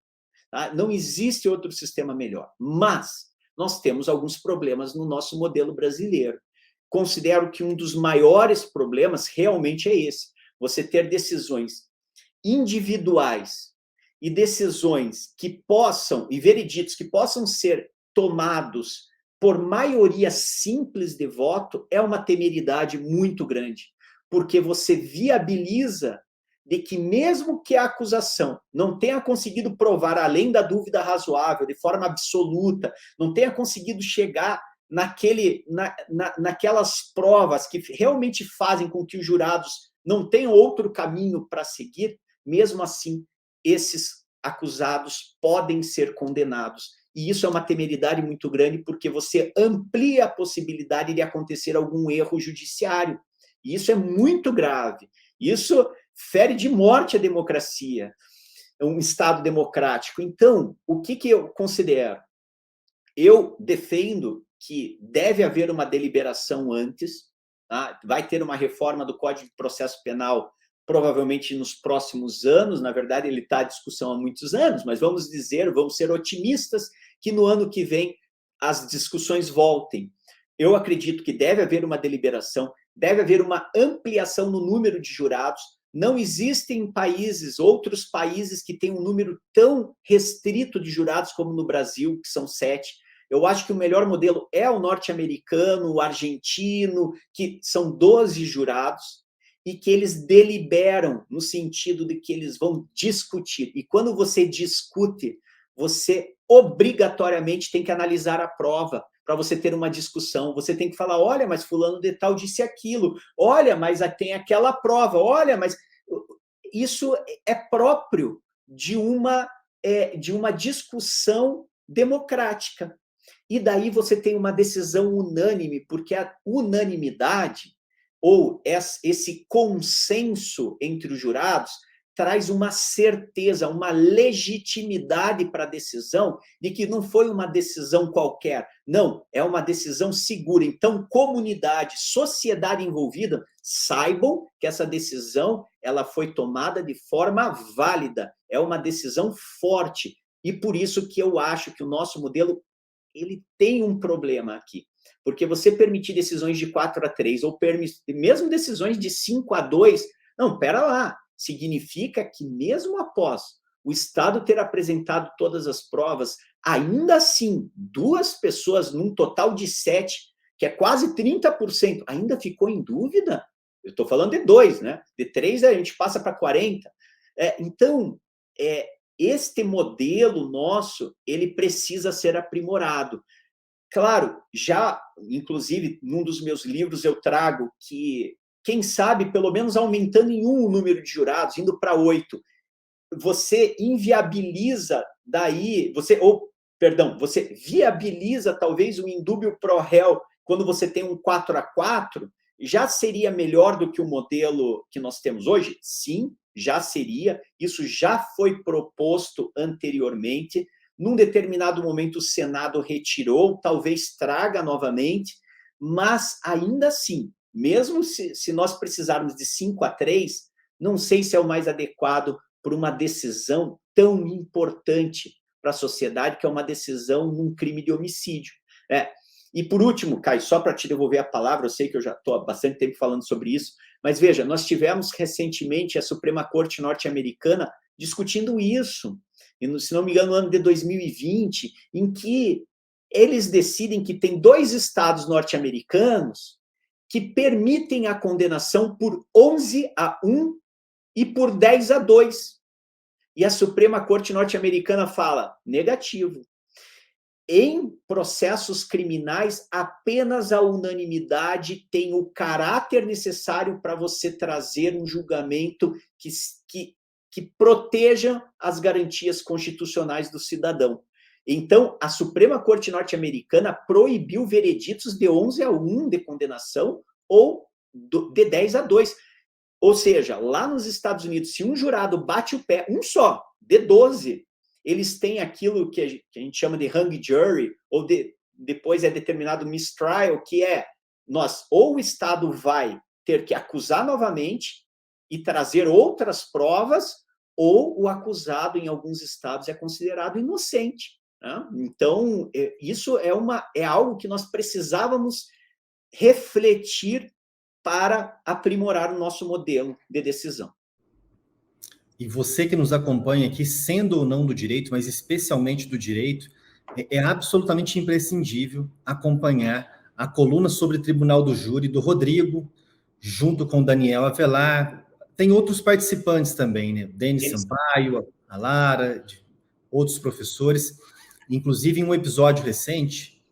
Tá? Não existe outro sistema melhor. Mas nós temos alguns problemas no nosso modelo brasileiro. Considero que um dos maiores problemas realmente é esse: você ter decisões individuais e decisões que possam, e vereditos que possam ser tomados por maioria simples de voto, é uma temeridade muito grande, porque você viabiliza de que mesmo que a acusação não tenha conseguido provar além da dúvida razoável, de forma absoluta, não tenha conseguido chegar naquelas provas que realmente fazem com que os jurados não tenham outro caminho para seguir, mesmo assim, esses acusados podem ser condenados. E isso é uma temeridade muito grande, porque você amplia a possibilidade de acontecer algum erro judiciário. E isso é muito grave. Isso fere de morte a democracia, um Estado democrático. Então, o que eu considero? Eu defendo que deve haver uma deliberação antes, tá? Vai ter uma reforma do Código de Processo Penal provavelmente nos próximos anos. Na verdade, ele está à discussão há muitos anos, mas vamos ser otimistas que no ano que vem as discussões voltem. Eu acredito que deve haver uma deliberação, deve haver uma ampliação no número de jurados. Não existem outros países que têm um número tão restrito de jurados como no Brasil, que são 7. Eu acho que o melhor modelo é o norte-americano, o argentino, que são 12 jurados e que eles deliberam no sentido de que eles vão discutir. E quando você discute, você obrigatoriamente tem que analisar a prova para você ter uma discussão. Você tem que falar, olha, mas fulano de tal disse aquilo, olha, mas tem aquela prova, olha, mas isso é próprio de uma discussão democrática. E daí você tem uma decisão unânime, porque a unanimidade, ou esse consenso entre os jurados, traz uma certeza, uma legitimidade para a decisão de que não foi uma decisão qualquer, não, é uma decisão segura. Então, comunidade, sociedade envolvida, saibam que essa decisão ela foi tomada de forma válida, é uma decisão forte. E por isso que eu acho que o nosso modelo ele tem um problema aqui. Porque você permitir decisões de 4-3 ou mesmo decisões de 5-2, não, pera lá, significa que mesmo após o Estado ter apresentado todas as provas, ainda assim, 2 pessoas num total de 7, que é quase 30%, ainda ficou em dúvida? Eu estou falando de 2, né? De 3 a gente passa para 40. Então, este modelo nosso, ele precisa ser aprimorado. Claro, já, inclusive, num dos meus livros eu trago que, quem sabe, pelo menos aumentando em 1 o número de jurados, indo para 8, você inviabiliza daí, você viabiliza talvez um indúbio pro réu quando você tem um 4-4, já seria melhor do que o modelo que nós temos hoje? Sim, já seria. Isso já foi proposto anteriormente. Num determinado momento, o Senado retirou, talvez traga novamente, mas ainda assim, mesmo se nós precisarmos de 5-3, não sei se é o mais adequado para uma decisão tão importante para a sociedade, que é uma decisão num crime de homicídio. E por último, Caio, só para te devolver a palavra, eu sei que eu já estou há bastante tempo falando sobre isso, mas veja, nós tivemos recentemente a Suprema Corte norte-americana discutindo isso, se não me engano, no ano de 2020, em que eles decidem que tem 2 estados norte-americanos que permitem a condenação por 11-1 e por 10-2. E a Suprema Corte norte-americana fala, negativo. Em processos criminais, apenas a unanimidade tem o caráter necessário para você trazer um julgamento que proteja as garantias constitucionais do cidadão. Então, a Suprema Corte norte-americana proibiu vereditos de 11-1 de condenação ou de 10-2. Ou seja, lá nos Estados Unidos, se um jurado bate o pé, um só, de 12, eles têm aquilo que a gente chama de hung jury, ou depois é determinado mistrial, que é, ou o Estado vai ter que acusar novamente e trazer outras provas, ou o acusado, em alguns estados, é considerado inocente. Né? Então, isso é algo que nós precisávamos refletir para aprimorar o nosso modelo de decisão. E você que nos acompanha aqui, sendo ou não do direito, mas especialmente do direito, é absolutamente imprescindível acompanhar a coluna sobre Tribunal do Júri do Rodrigo, junto com Daniel Avelar. Tem outros participantes também, né? Denis Sampaio, a Lara, outros professores. Inclusive, em um episódio recente,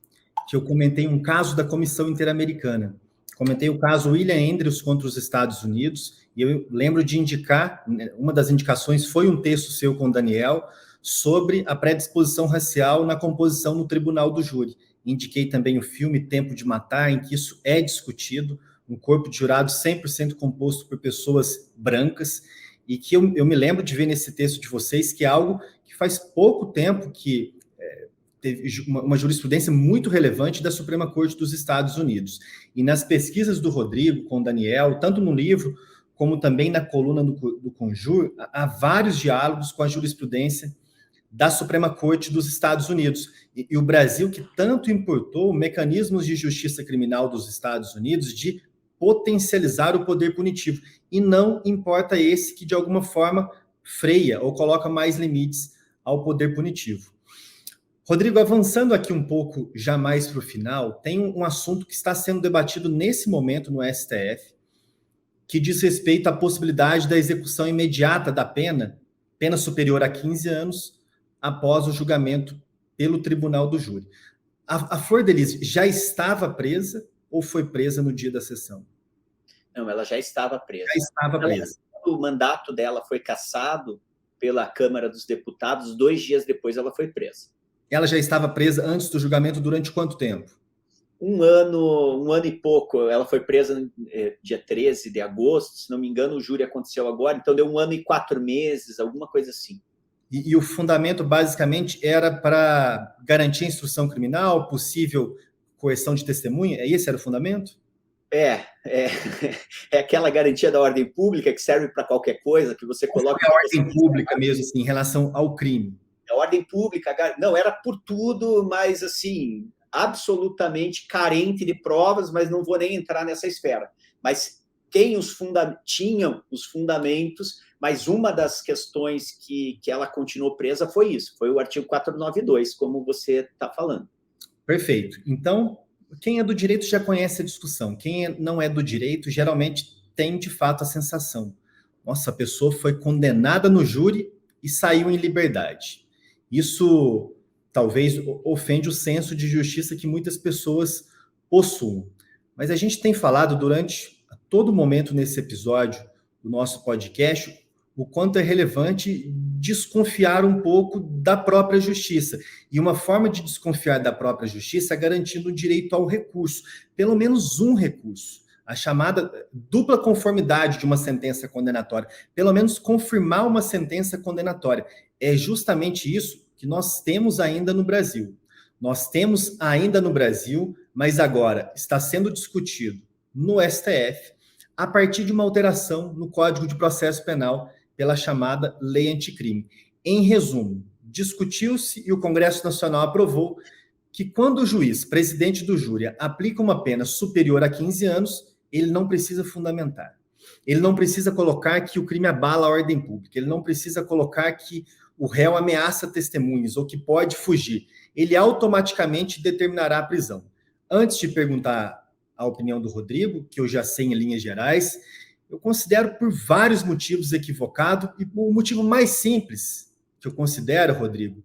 que eu comentei um caso da Comissão Interamericana. Comentei o caso William Andrews contra os Estados Unidos, e eu lembro de indicar, uma das indicações foi um texto seu com o Daniel, sobre a predisposição racial na composição no Tribunal do Júri. Indiquei também o filme Tempo de Matar, em que isso é discutido, um corpo de jurados 100% composto por pessoas brancas, e que eu me lembro de ver nesse texto de vocês que é algo que faz pouco tempo que teve uma jurisprudência muito relevante da Suprema Corte dos Estados Unidos. E nas pesquisas do Rodrigo com o Daniel, tanto no livro como também na coluna do Conjur, há vários diálogos com a jurisprudência da Suprema Corte dos Estados Unidos. E o Brasil, que tanto importou mecanismos de justiça criminal dos Estados Unidos de potencializar o poder punitivo. E não importa esse que, de alguma forma, freia ou coloca mais limites ao poder punitivo. Rodrigo, avançando aqui um pouco já mais para o final, tem um assunto que está sendo debatido nesse momento no STF, que diz respeito à possibilidade da execução imediata da pena superior a 15 anos, após o julgamento pelo Tribunal do Júri. A Flor de Lis já estava presa ou foi presa no dia da sessão? Não, ela já estava presa. Já estava presa. O mandato dela foi cassado pela Câmara dos Deputados, 2 dias depois ela foi presa. Ela já estava presa antes do julgamento durante quanto tempo? um ano e pouco. Ela foi presa dia 13 de agosto, se não me engano, o júri aconteceu agora, então deu 1 ano e 4 meses, alguma coisa assim. E o fundamento, basicamente, era para garantir a instrução criminal, possível coerção de testemunha? Esse era o fundamento? É, é aquela garantia da ordem pública que serve para qualquer coisa, que você coloca... Qual foi a ordem pública mesmo, assim, em relação ao crime? A ordem pública, não, era por tudo, mas assim, absolutamente carente de provas, mas não vou nem entrar nessa esfera. Mas tinham os fundamentos, mas uma das questões que ela continuou presa foi isso, foi o artigo 492, como você está falando. Perfeito. Então, quem é do direito já conhece a discussão. Quem não é do direito, geralmente tem, de fato, a sensação. Nossa, a pessoa foi condenada no júri e saiu em liberdade. Isso talvez ofende o senso de justiça que muitas pessoas possuem. Mas a gente tem falado durante todo momento nesse episódio do nosso podcast o quanto é relevante desconfiar um pouco da própria justiça. E uma forma de desconfiar da própria justiça é garantindo o direito ao recurso, pelo menos um recurso. A chamada dupla conformidade de uma sentença condenatória, pelo menos confirmar uma sentença condenatória. É justamente isso que nós temos ainda no Brasil. Nós temos ainda no Brasil, mas agora está sendo discutido no STF, a partir de uma alteração no Código de Processo Penal pela chamada Lei Anticrime. Em resumo, discutiu-se e o Congresso Nacional aprovou que quando o juiz, presidente do júri, aplica uma pena superior a 15 anos, ele não precisa fundamentar. Ele não precisa colocar que o crime abala a ordem pública, ele não precisa colocar que o réu ameaça testemunhas ou que pode fugir. Ele automaticamente determinará a prisão. Antes de perguntar a opinião do Rodrigo, que eu já sei em linhas gerais, eu considero por vários motivos equivocado, e o motivo mais simples que eu considero, Rodrigo,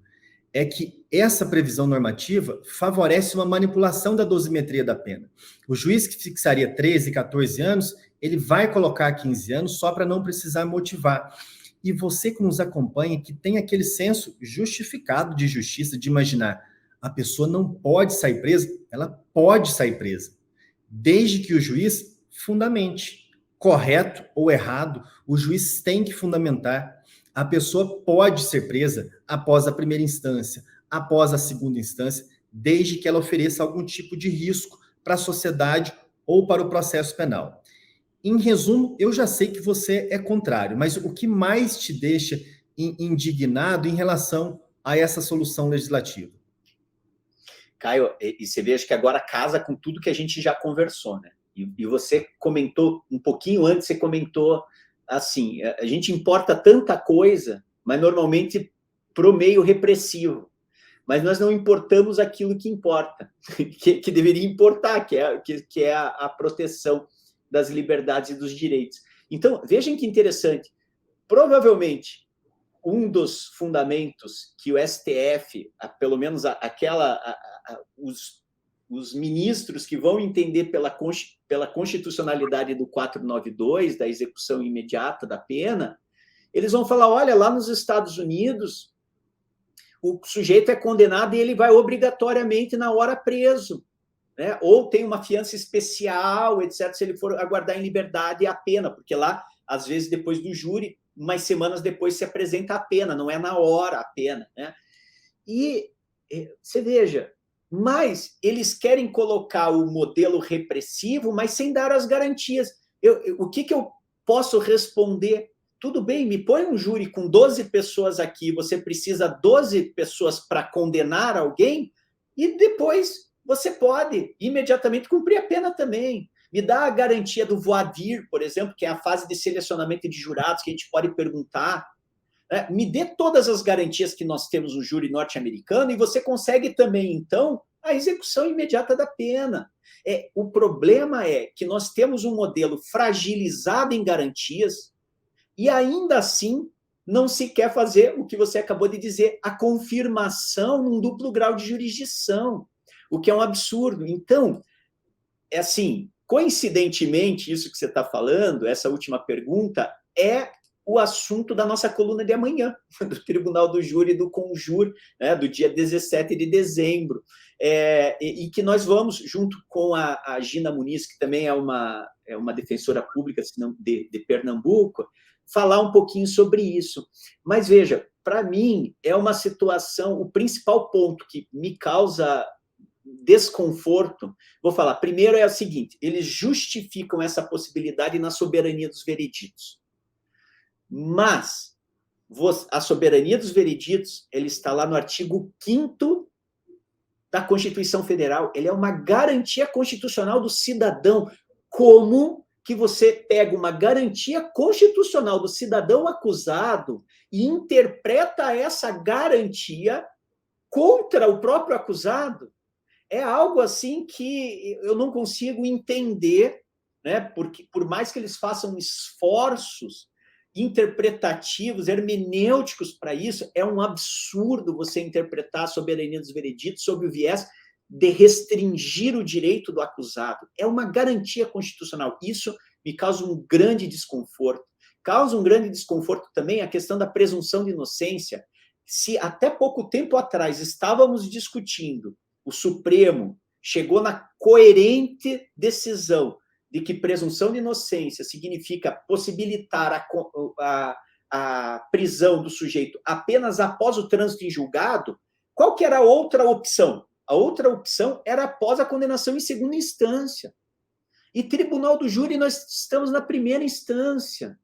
é que essa previsão normativa favorece uma manipulação da dosimetria da pena. O juiz que fixaria 13, 14 anos, ele vai colocar 15 anos só para não precisar motivar. E você que nos acompanha, que tem aquele senso justificado de justiça, de imaginar, a pessoa não pode sair presa, ela pode sair presa, desde que o juiz fundamente. Correto ou errado, o juiz tem que fundamentar. A pessoa pode ser presa após a primeira instância, após a segunda instância, desde que ela ofereça algum tipo de risco para a sociedade ou para o processo penal. Em resumo, eu já sei que você é contrário, mas o que mais te deixa indignado em relação a essa solução legislativa? Caio, e você veja que agora casa com tudo que a gente já conversou, né? E você comentou, um pouquinho antes, você comentou assim, a gente importa tanta coisa, mas normalmente para o meio repressivo. Mas nós não importamos aquilo que importa, que deveria importar, que é a proteção das liberdades e dos direitos. Então, vejam que interessante. Provavelmente, um dos fundamentos que o STF, pelo menos os ministros que vão entender pela constitucionalidade do 492, da execução imediata da pena, eles vão falar, olha, lá nos Estados Unidos, o sujeito é condenado e ele vai obrigatoriamente na hora preso, né? Ou tem uma fiança especial, etc., se ele for aguardar em liberdade a pena, porque lá, às vezes, depois do júri, umas semanas depois se apresenta a pena, não é na hora a pena, né? E você veja, mas eles querem colocar o modelo repressivo, mas sem dar as garantias. O que eu posso responder? Tudo bem, me põe um júri com 12 pessoas aqui, você precisa 12 pessoas para condenar alguém, e depois você pode imediatamente cumprir a pena também. Me dá a garantia do voir dire, por exemplo, que é a fase de selecionamento de jurados, que a gente pode perguntar. Me dê todas as garantias que nós temos no júri norte-americano e você consegue também, então, a execução imediata da pena. O problema é que nós temos um modelo fragilizado em garantias e ainda assim não se quer fazer o que você acabou de dizer, a confirmação num duplo grau de jurisdição, o que é um absurdo. Então, assim, coincidentemente, isso que você está falando, essa última pergunta, é o assunto da nossa coluna de amanhã, do Tribunal do Júri e do Conjur, né, do dia 17 de dezembro. e que nós vamos, junto com a Gina Muniz, que também é uma defensora pública de Pernambuco, falar um pouquinho sobre isso. Mas veja, para mim, é uma situação, o principal ponto que me causa desconforto, vou falar, primeiro é o seguinte, eles justificam essa possibilidade na soberania dos vereditos. Mas a soberania dos vereditos, ele está lá no artigo 5º da Constituição Federal, ele é uma garantia constitucional do cidadão. Como que você pega uma garantia constitucional do cidadão acusado e interpreta essa garantia contra o próprio acusado? É algo assim que eu não consigo entender, né? Porque por mais que eles façam esforços interpretativos, hermenêuticos para isso, é um absurdo você interpretar a soberania dos vereditos sob o viés de restringir o direito do acusado. É uma garantia constitucional. Isso me causa um grande desconforto. Causa um grande desconforto também a questão da presunção de inocência. Se até pouco tempo atrás estávamos discutindo, o Supremo chegou na coerente decisão de que presunção de inocência significa possibilitar a prisão do sujeito apenas após o trânsito em julgado, qual que era a outra opção? A outra opção era após a condenação em segunda instância. E tribunal do júri, nós estamos na primeira instância.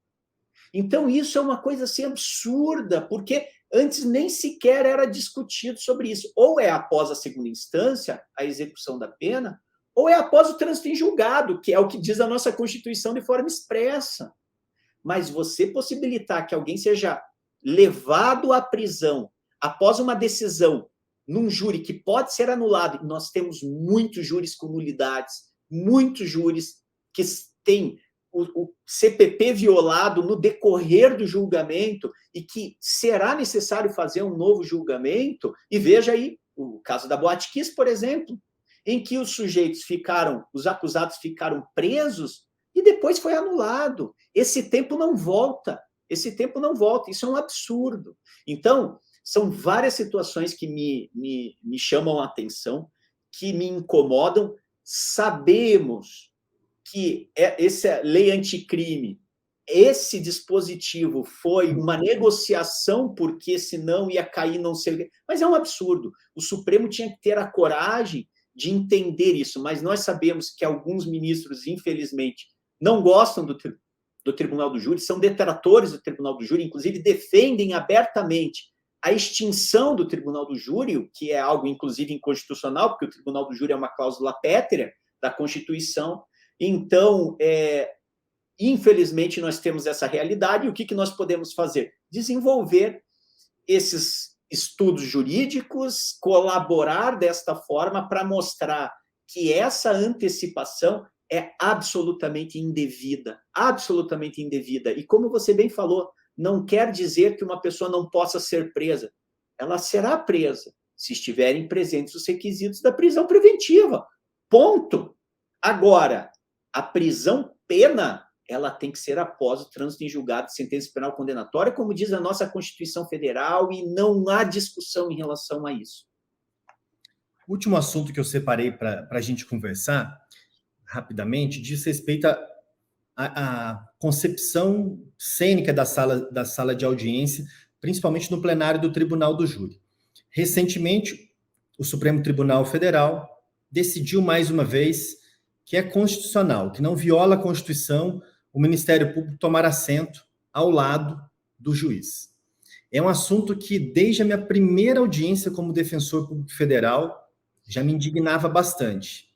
Então, isso é uma coisa assim absurda, porque antes nem sequer era discutido sobre isso. Ou é após a segunda instância, a execução da pena, ou é após o trânsito em julgado, que é o que diz a nossa Constituição de forma expressa. Mas você possibilitar que alguém seja levado à prisão após uma decisão num júri que pode ser anulado, e nós temos muitos júris com nulidades, muitos júris que têm o CPP violado no decorrer do julgamento e que será necessário fazer um novo julgamento, e veja aí o caso da Boate Kiss, por exemplo, em que os acusados ficaram presos e depois foi anulado. Esse tempo não volta, isso é um absurdo. Então, são várias situações que me chamam a atenção, que me incomodam. Sabemos que essa lei anticrime, esse dispositivo foi uma negociação, porque senão ia cair não sei o quê. Mas é um absurdo. O Supremo tinha que ter a coragem de entender isso, mas nós sabemos que alguns ministros, infelizmente, não gostam do Tribunal do Júri, são detratores do Tribunal do Júri, inclusive defendem abertamente a extinção do Tribunal do Júri, o que é algo, inclusive, inconstitucional, porque o Tribunal do Júri é uma cláusula pétrea da Constituição. Então, infelizmente, nós temos essa realidade, e o que nós podemos fazer? Desenvolver esses estudos jurídicos, colaborar desta forma para mostrar que essa antecipação é absolutamente indevida, absolutamente indevida. E como você bem falou, não quer dizer que uma pessoa não possa ser presa. Ela será presa se estiverem presentes os requisitos da prisão preventiva. Ponto. Agora, a prisão pena, ela tem que ser após o trânsito em julgado de sentença penal condenatória, como diz a nossa Constituição Federal, e não há discussão em relação a isso. O último assunto que eu separei para a gente conversar, rapidamente, diz respeito à concepção cênica da sala de audiência, principalmente no plenário do Tribunal do Júri. Recentemente, o Supremo Tribunal Federal decidiu mais uma vez que é constitucional, que não viola a Constituição o Ministério Público tomar assento ao lado do juiz. É um assunto que, desde a minha primeira audiência como defensor público federal, já me indignava bastante.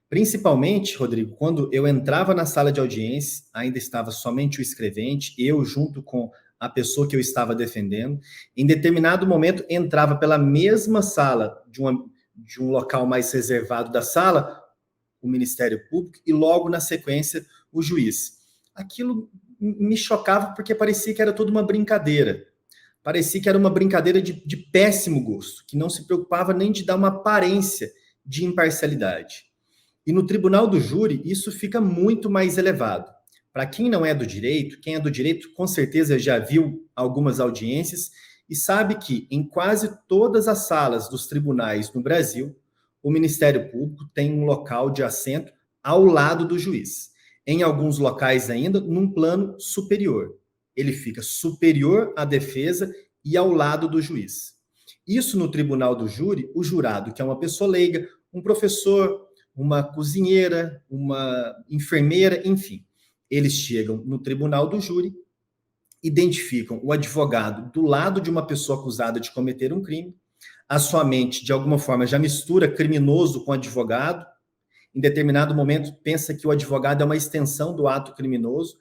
Principalmente, Rodrigo, quando eu entrava na sala de audiência, ainda estava somente o escrevente, eu junto com a pessoa que eu estava defendendo. Em determinado momento, entrava pela mesma sala de um local mais reservado da sala, o Ministério Público, e logo na sequência o juiz. Aquilo me chocava porque parecia que era toda uma brincadeira. Parecia que era uma brincadeira de péssimo gosto, que não se preocupava nem de dar uma aparência de imparcialidade. E no Tribunal do Júri, isso fica muito mais elevado. Para quem não é do direito, quem é do direito com certeza já viu algumas audiências e sabe que em quase todas as salas dos tribunais no Brasil, o Ministério Público tem um local de assento ao lado do juiz. Em alguns locais ainda, num plano superior. Ele fica superior à defesa e ao lado do juiz. Isso no tribunal do júri, o jurado, que é uma pessoa leiga, um professor, uma cozinheira, uma enfermeira, enfim. Eles chegam no tribunal do júri, identificam o advogado do lado de uma pessoa acusada de cometer um crime, a sua mente, de alguma forma, já mistura criminoso com advogado, em determinado momento pensa que o advogado é uma extensão do ato criminoso,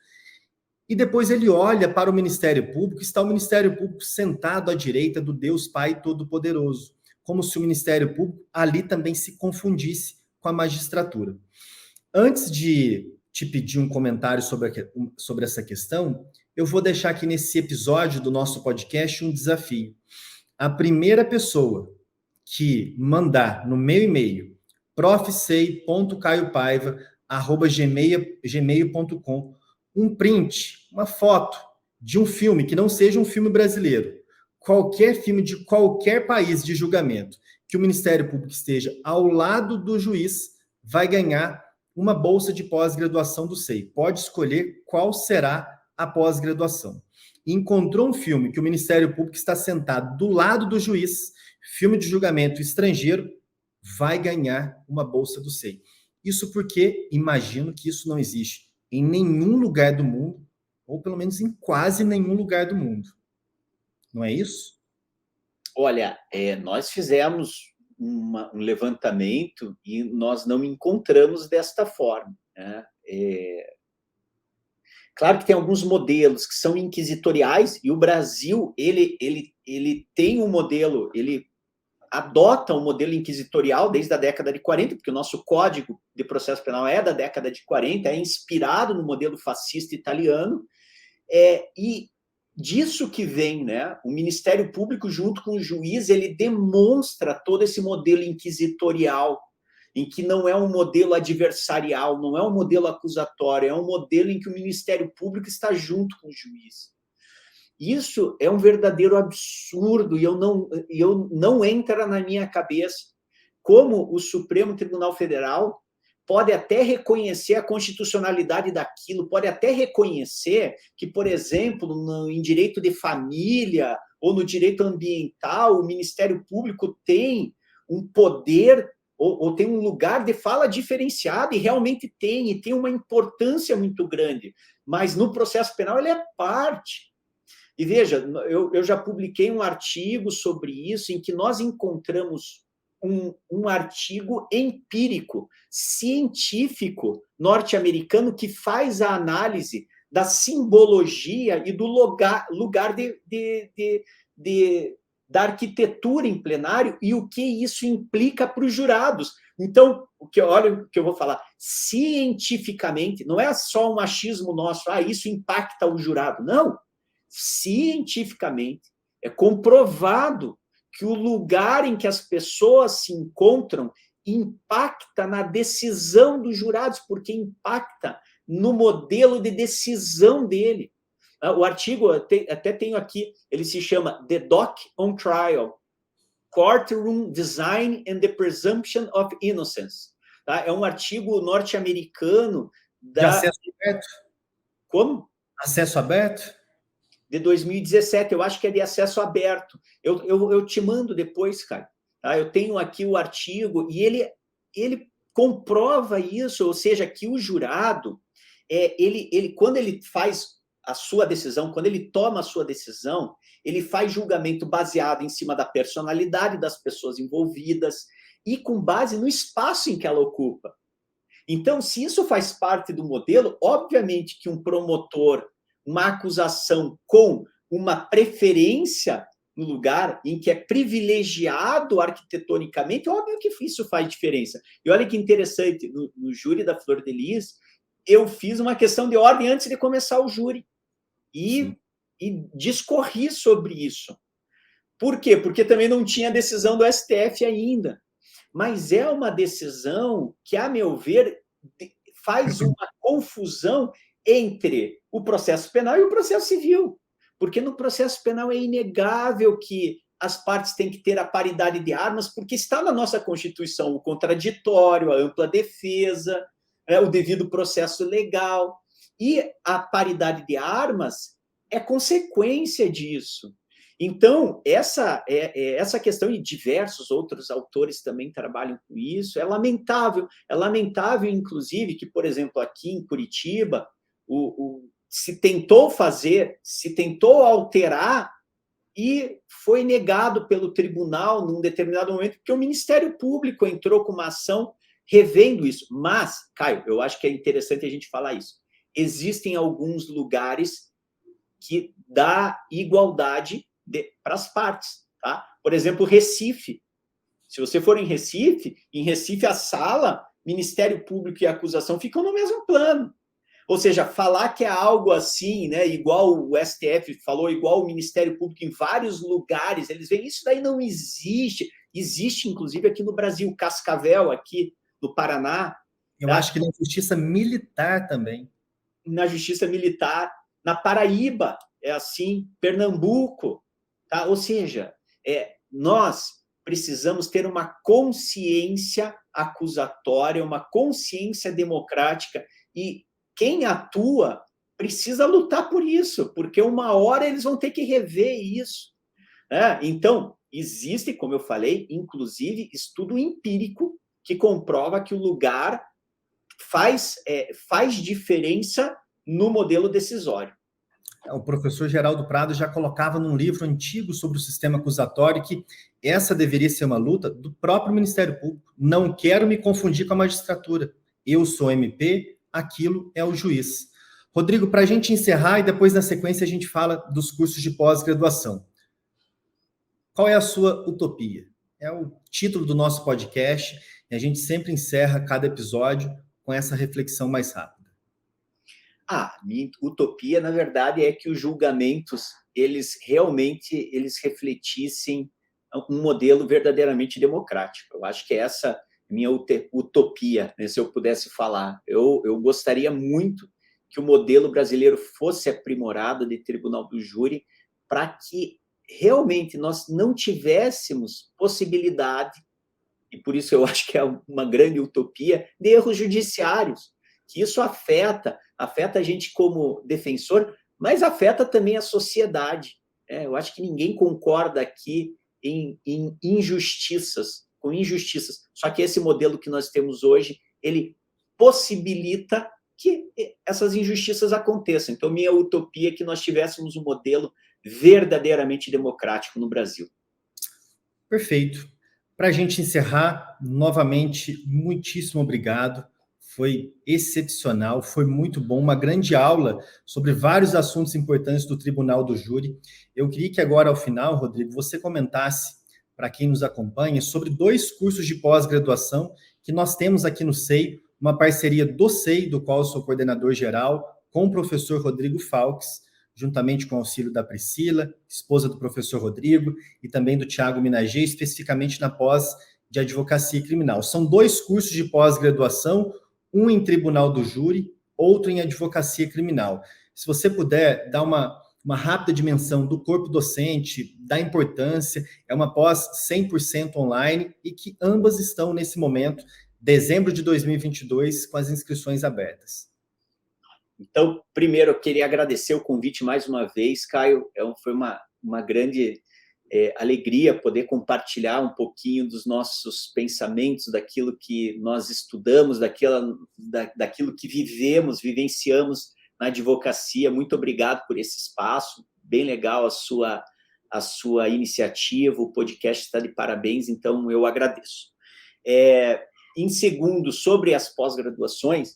e depois ele olha para o Ministério Público, está o Ministério Público sentado à direita do Deus Pai Todo-Poderoso, como se o Ministério Público ali também se confundisse com a magistratura. Antes de te pedir um comentário sobre essa questão, eu vou deixar aqui nesse episódio do nosso podcast um desafio. A primeira pessoa que mandar no meu e-mail profsei.caiopaiva@gmail.com um print, uma foto de um filme que não seja um filme brasileiro, qualquer filme de qualquer país de julgamento, que o Ministério Público esteja ao lado do juiz, vai ganhar uma bolsa de pós-graduação do SEI. Pode escolher qual será a pós-graduação. Encontrou um filme que o Ministério Público está sentado do lado do juiz, filme de julgamento estrangeiro, vai ganhar uma bolsa do SEI. Isso porque imagino que isso não existe em nenhum lugar do mundo, ou pelo menos em quase nenhum lugar do mundo. Não é isso? Olha, nós fizemos um levantamento e nós não encontramos desta forma, né? Claro que tem alguns modelos que são inquisitoriais, e o Brasil, ele tem um modelo, ele adota um modelo inquisitorial desde a década de 40, porque o nosso Código de Processo Penal é da década de 40, é inspirado no modelo fascista italiano, e disso que vem, né? O Ministério Público, junto com o juiz, ele demonstra todo esse modelo inquisitorial, em que não é um modelo adversarial, não é um modelo acusatório, é um modelo em que o Ministério Público está junto com o juiz. Isso é um verdadeiro absurdo, e eu não entra na minha cabeça como o Supremo Tribunal Federal pode até reconhecer a constitucionalidade daquilo, pode até reconhecer que, por exemplo, em direito de família ou no direito ambiental, o Ministério Público tem um poder ou tem um lugar de fala diferenciado, e realmente tem, e tem uma importância muito grande, mas no processo penal ele é parte. E veja, eu já publiquei um artigo sobre isso, em que nós encontramos um artigo empírico, científico, norte-americano, que faz a análise da simbologia e do lugar da arquitetura em plenário e o que isso implica para os jurados. Então, olha o que eu vou falar, cientificamente, não é só um achismo nosso, isso impacta o jurado, não. Cientificamente, é comprovado que o lugar em que as pessoas se encontram impacta na decisão dos jurados, porque impacta no modelo de decisão dele. O artigo, até tenho aqui, ele se chama The Dock on Trial, Courtroom Design and the Presumption of Innocence. Tá? É um artigo norte-americano de acesso aberto? Como? Acesso aberto? De 2017, eu acho que é de acesso aberto. Eu te mando depois, cara. Tá? Eu tenho aqui o artigo, e ele comprova isso, ou seja, que o jurado, quando ele faz a sua decisão, quando ele toma a sua decisão, ele faz julgamento baseado em cima da personalidade das pessoas envolvidas e com base no espaço em que ela ocupa. Então, se isso faz parte do modelo, obviamente que um promotor, uma acusação com uma preferência no lugar em que é privilegiado arquitetonicamente, óbvio que isso faz diferença. E olha que interessante, no júri da Flor de Lis, eu fiz uma questão de ordem antes de começar o júri e discorri sobre isso. Por quê? Porque também não tinha decisão do STF ainda. Mas é uma decisão que, a meu ver, faz uma confusão entre o processo penal e o processo civil. Porque no processo penal é inegável que as partes têm que ter a paridade de armas, porque está na nossa Constituição o contraditório, a ampla defesa, o devido processo legal. E a paridade de armas é consequência disso. Então, essa questão, e diversos outros autores também trabalham com isso, é lamentável. É lamentável, inclusive, que, por exemplo, aqui em Curitiba, se tentou alterar e foi negado pelo tribunal num determinado momento, porque o Ministério Público entrou com uma ação revendo isso. Mas, Caio, eu acho que é interessante a gente falar isso. Existem alguns lugares que dá igualdade para as partes. Tá? Por exemplo, Recife. Se você for em Recife a sala, Ministério Público e acusação ficam no mesmo plano. Ou seja, falar que é algo assim, né, igual o STF falou, igual o Ministério Público em vários lugares, eles veem, isso daí não existe. Existe, inclusive, aqui no Brasil, Cascavel, aqui no Paraná. Eu acho que na Justiça Militar também. Na Justiça Militar. Na Paraíba, é assim. Pernambuco. Tá? Ou seja, nós precisamos ter uma consciência acusatória, uma consciência democrática, e quem atua precisa lutar por isso, porque uma hora eles vão ter que rever isso. Então, existe, como eu falei, inclusive, estudo empírico que comprova que o lugar faz diferença no modelo decisório. O professor Geraldo Prado já colocava num livro antigo sobre o sistema acusatório que essa deveria ser uma luta do próprio Ministério Público. Não quero me confundir com a magistratura. Eu sou MP, aquilo é o juiz. Rodrigo, para a gente encerrar e depois na sequência a gente fala dos cursos de pós-graduação. Qual é a sua utopia? É o título do nosso podcast e a gente sempre encerra cada episódio com essa reflexão mais rápida. Minha utopia, na verdade, é que os julgamentos, eles refletissem um modelo verdadeiramente democrático. Eu acho que essa é minha utopia, né, se eu pudesse falar. Eu gostaria muito que o modelo brasileiro fosse aprimorado de tribunal do júri para que realmente nós não tivéssemos possibilidade, e por isso eu acho que é uma grande utopia, de erros judiciários, que isso afeta a gente como defensor, mas afeta também a sociedade. Eu acho que ninguém concorda aqui em injustiças, com injustiças. Só que esse modelo que nós temos hoje, ele possibilita que essas injustiças aconteçam. Então, minha utopia é que nós tivéssemos um modelo verdadeiramente democrático no Brasil. Perfeito. Para a gente encerrar, novamente, muitíssimo obrigado. Foi excepcional, foi muito bom, uma grande aula sobre vários assuntos importantes do Tribunal do Júri. Eu queria que agora, ao final, Rodrigo, você comentasse para quem nos acompanha sobre 2 cursos de pós-graduação que nós temos aqui no SEI, uma parceria do SEI, do qual eu sou coordenador geral, com o professor Rodrigo Falques, juntamente com o auxílio da Priscila, esposa do professor Rodrigo, e também do Tiago Minagê, especificamente na pós de advocacia criminal. São 2 cursos de pós-graduação, um em tribunal do júri, outro em advocacia criminal. Se você puder dar uma rápida dimensão do corpo docente, da importância, é uma pós 100% online e que ambas estão nesse momento, dezembro de 2022, com as inscrições abertas. Então, primeiro, eu queria agradecer o convite mais uma vez, Caio. Foi uma grande alegria poder compartilhar um pouquinho dos nossos pensamentos, daquilo que nós estudamos, daquilo que vivenciamos na advocacia. Muito obrigado por esse espaço, bem legal a sua iniciativa, o podcast está de parabéns, então eu agradeço. Em segundo, sobre as pós-graduações,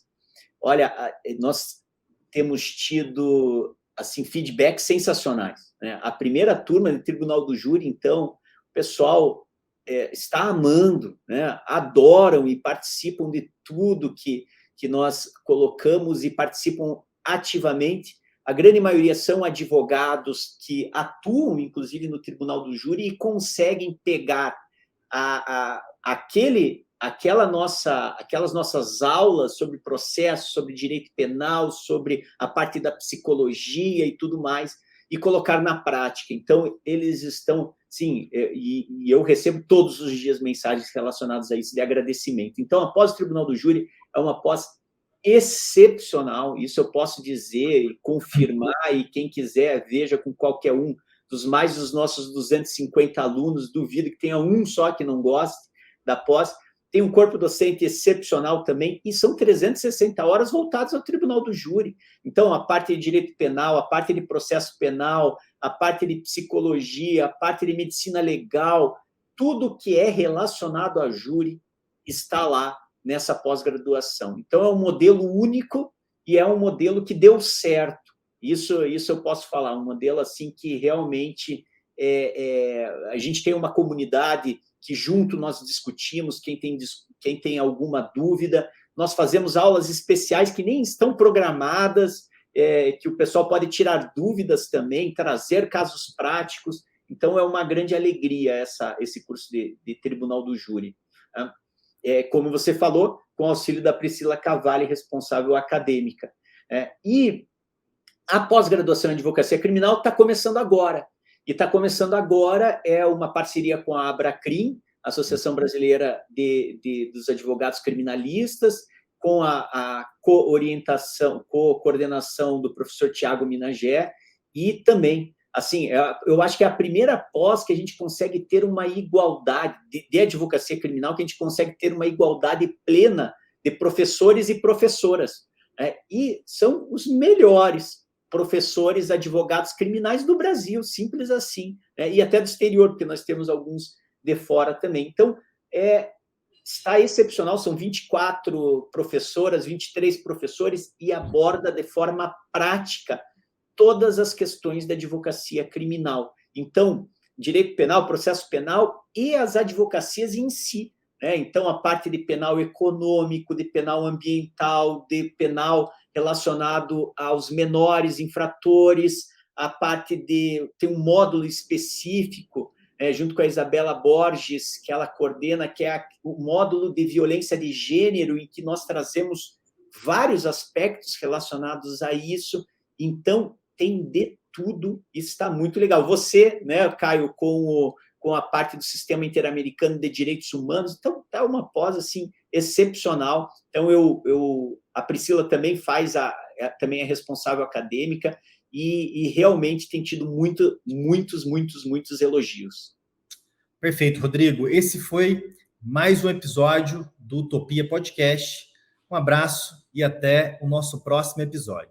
olha, nós temos tido assim, feedbacks sensacionais, né? A primeira turma do Tribunal do Júri, então, o pessoal está amando, né? Adoram e participam de tudo que nós colocamos e participam ativamente. A grande maioria são advogados que atuam, inclusive, no Tribunal do Júri e conseguem pegar aquelas nossas aulas sobre processo, sobre direito penal, sobre a parte da psicologia e tudo mais, e colocar na prática. Então, eles estão sim, e eu recebo todos os dias mensagens relacionadas a isso de agradecimento. Então, a pós do Tribunal do Júri é uma pós excepcional, isso eu posso dizer e confirmar, e quem quiser, veja com qualquer um dos nossos 250 alunos, duvido que tenha um só que não goste da pós. Tem um corpo docente excepcional também, e são 360 horas voltadas ao Tribunal do Júri. Então, a parte de direito penal, a parte de processo penal, a parte de psicologia, a parte de medicina legal, tudo que é relacionado a júri está lá nessa pós-graduação. Então, é um modelo único e é um modelo que deu certo. Isso eu posso falar, um modelo assim que realmente a gente tem uma comunidade que junto nós discutimos, quem tem alguma dúvida, nós fazemos aulas especiais que nem estão programadas, que o pessoal pode tirar dúvidas também, trazer casos práticos. Então, é uma grande alegria esse curso de Tribunal do Júri. Como você falou, com o auxílio da Priscila Cavalli, responsável acadêmica. E a pós-graduação em Advocacia Criminal está começando agora. E está começando agora, é uma parceria com a Abracrim, Associação Brasileira dos Advogados Criminalistas, com a coordenação do professor Tiago Minagé, e também, assim, eu acho que é a primeira pós que a gente consegue ter uma igualdade de advocacia criminal, que a gente consegue ter uma igualdade plena de professores e professoras, e são os melhores professores, advogados criminais do Brasil, simples assim, e até do exterior, porque nós temos alguns de fora também. Então, está excepcional, são 24 professoras, 23 professores, e aborda de forma prática todas as questões da advocacia criminal. Então, direito penal, processo penal e as advocacias em si. Então, a parte de penal econômico, de penal ambiental, de penal relacionado aos menores infratores, a parte tem um módulo específico, junto com a Isabela Borges, que ela coordena, que é o módulo de violência de gênero, em que nós trazemos vários aspectos relacionados a isso. Então, tem de tudo, isso está muito legal. Você, Caio, com a parte do Sistema Interamericano de Direitos Humanos, então está uma pós assim, excepcional. Então, a Priscila também também é responsável acadêmica, e realmente tem tido muitos elogios. Perfeito, Rodrigo. Esse foi mais um episódio do Utopia Podcast. Um abraço e até o nosso próximo episódio.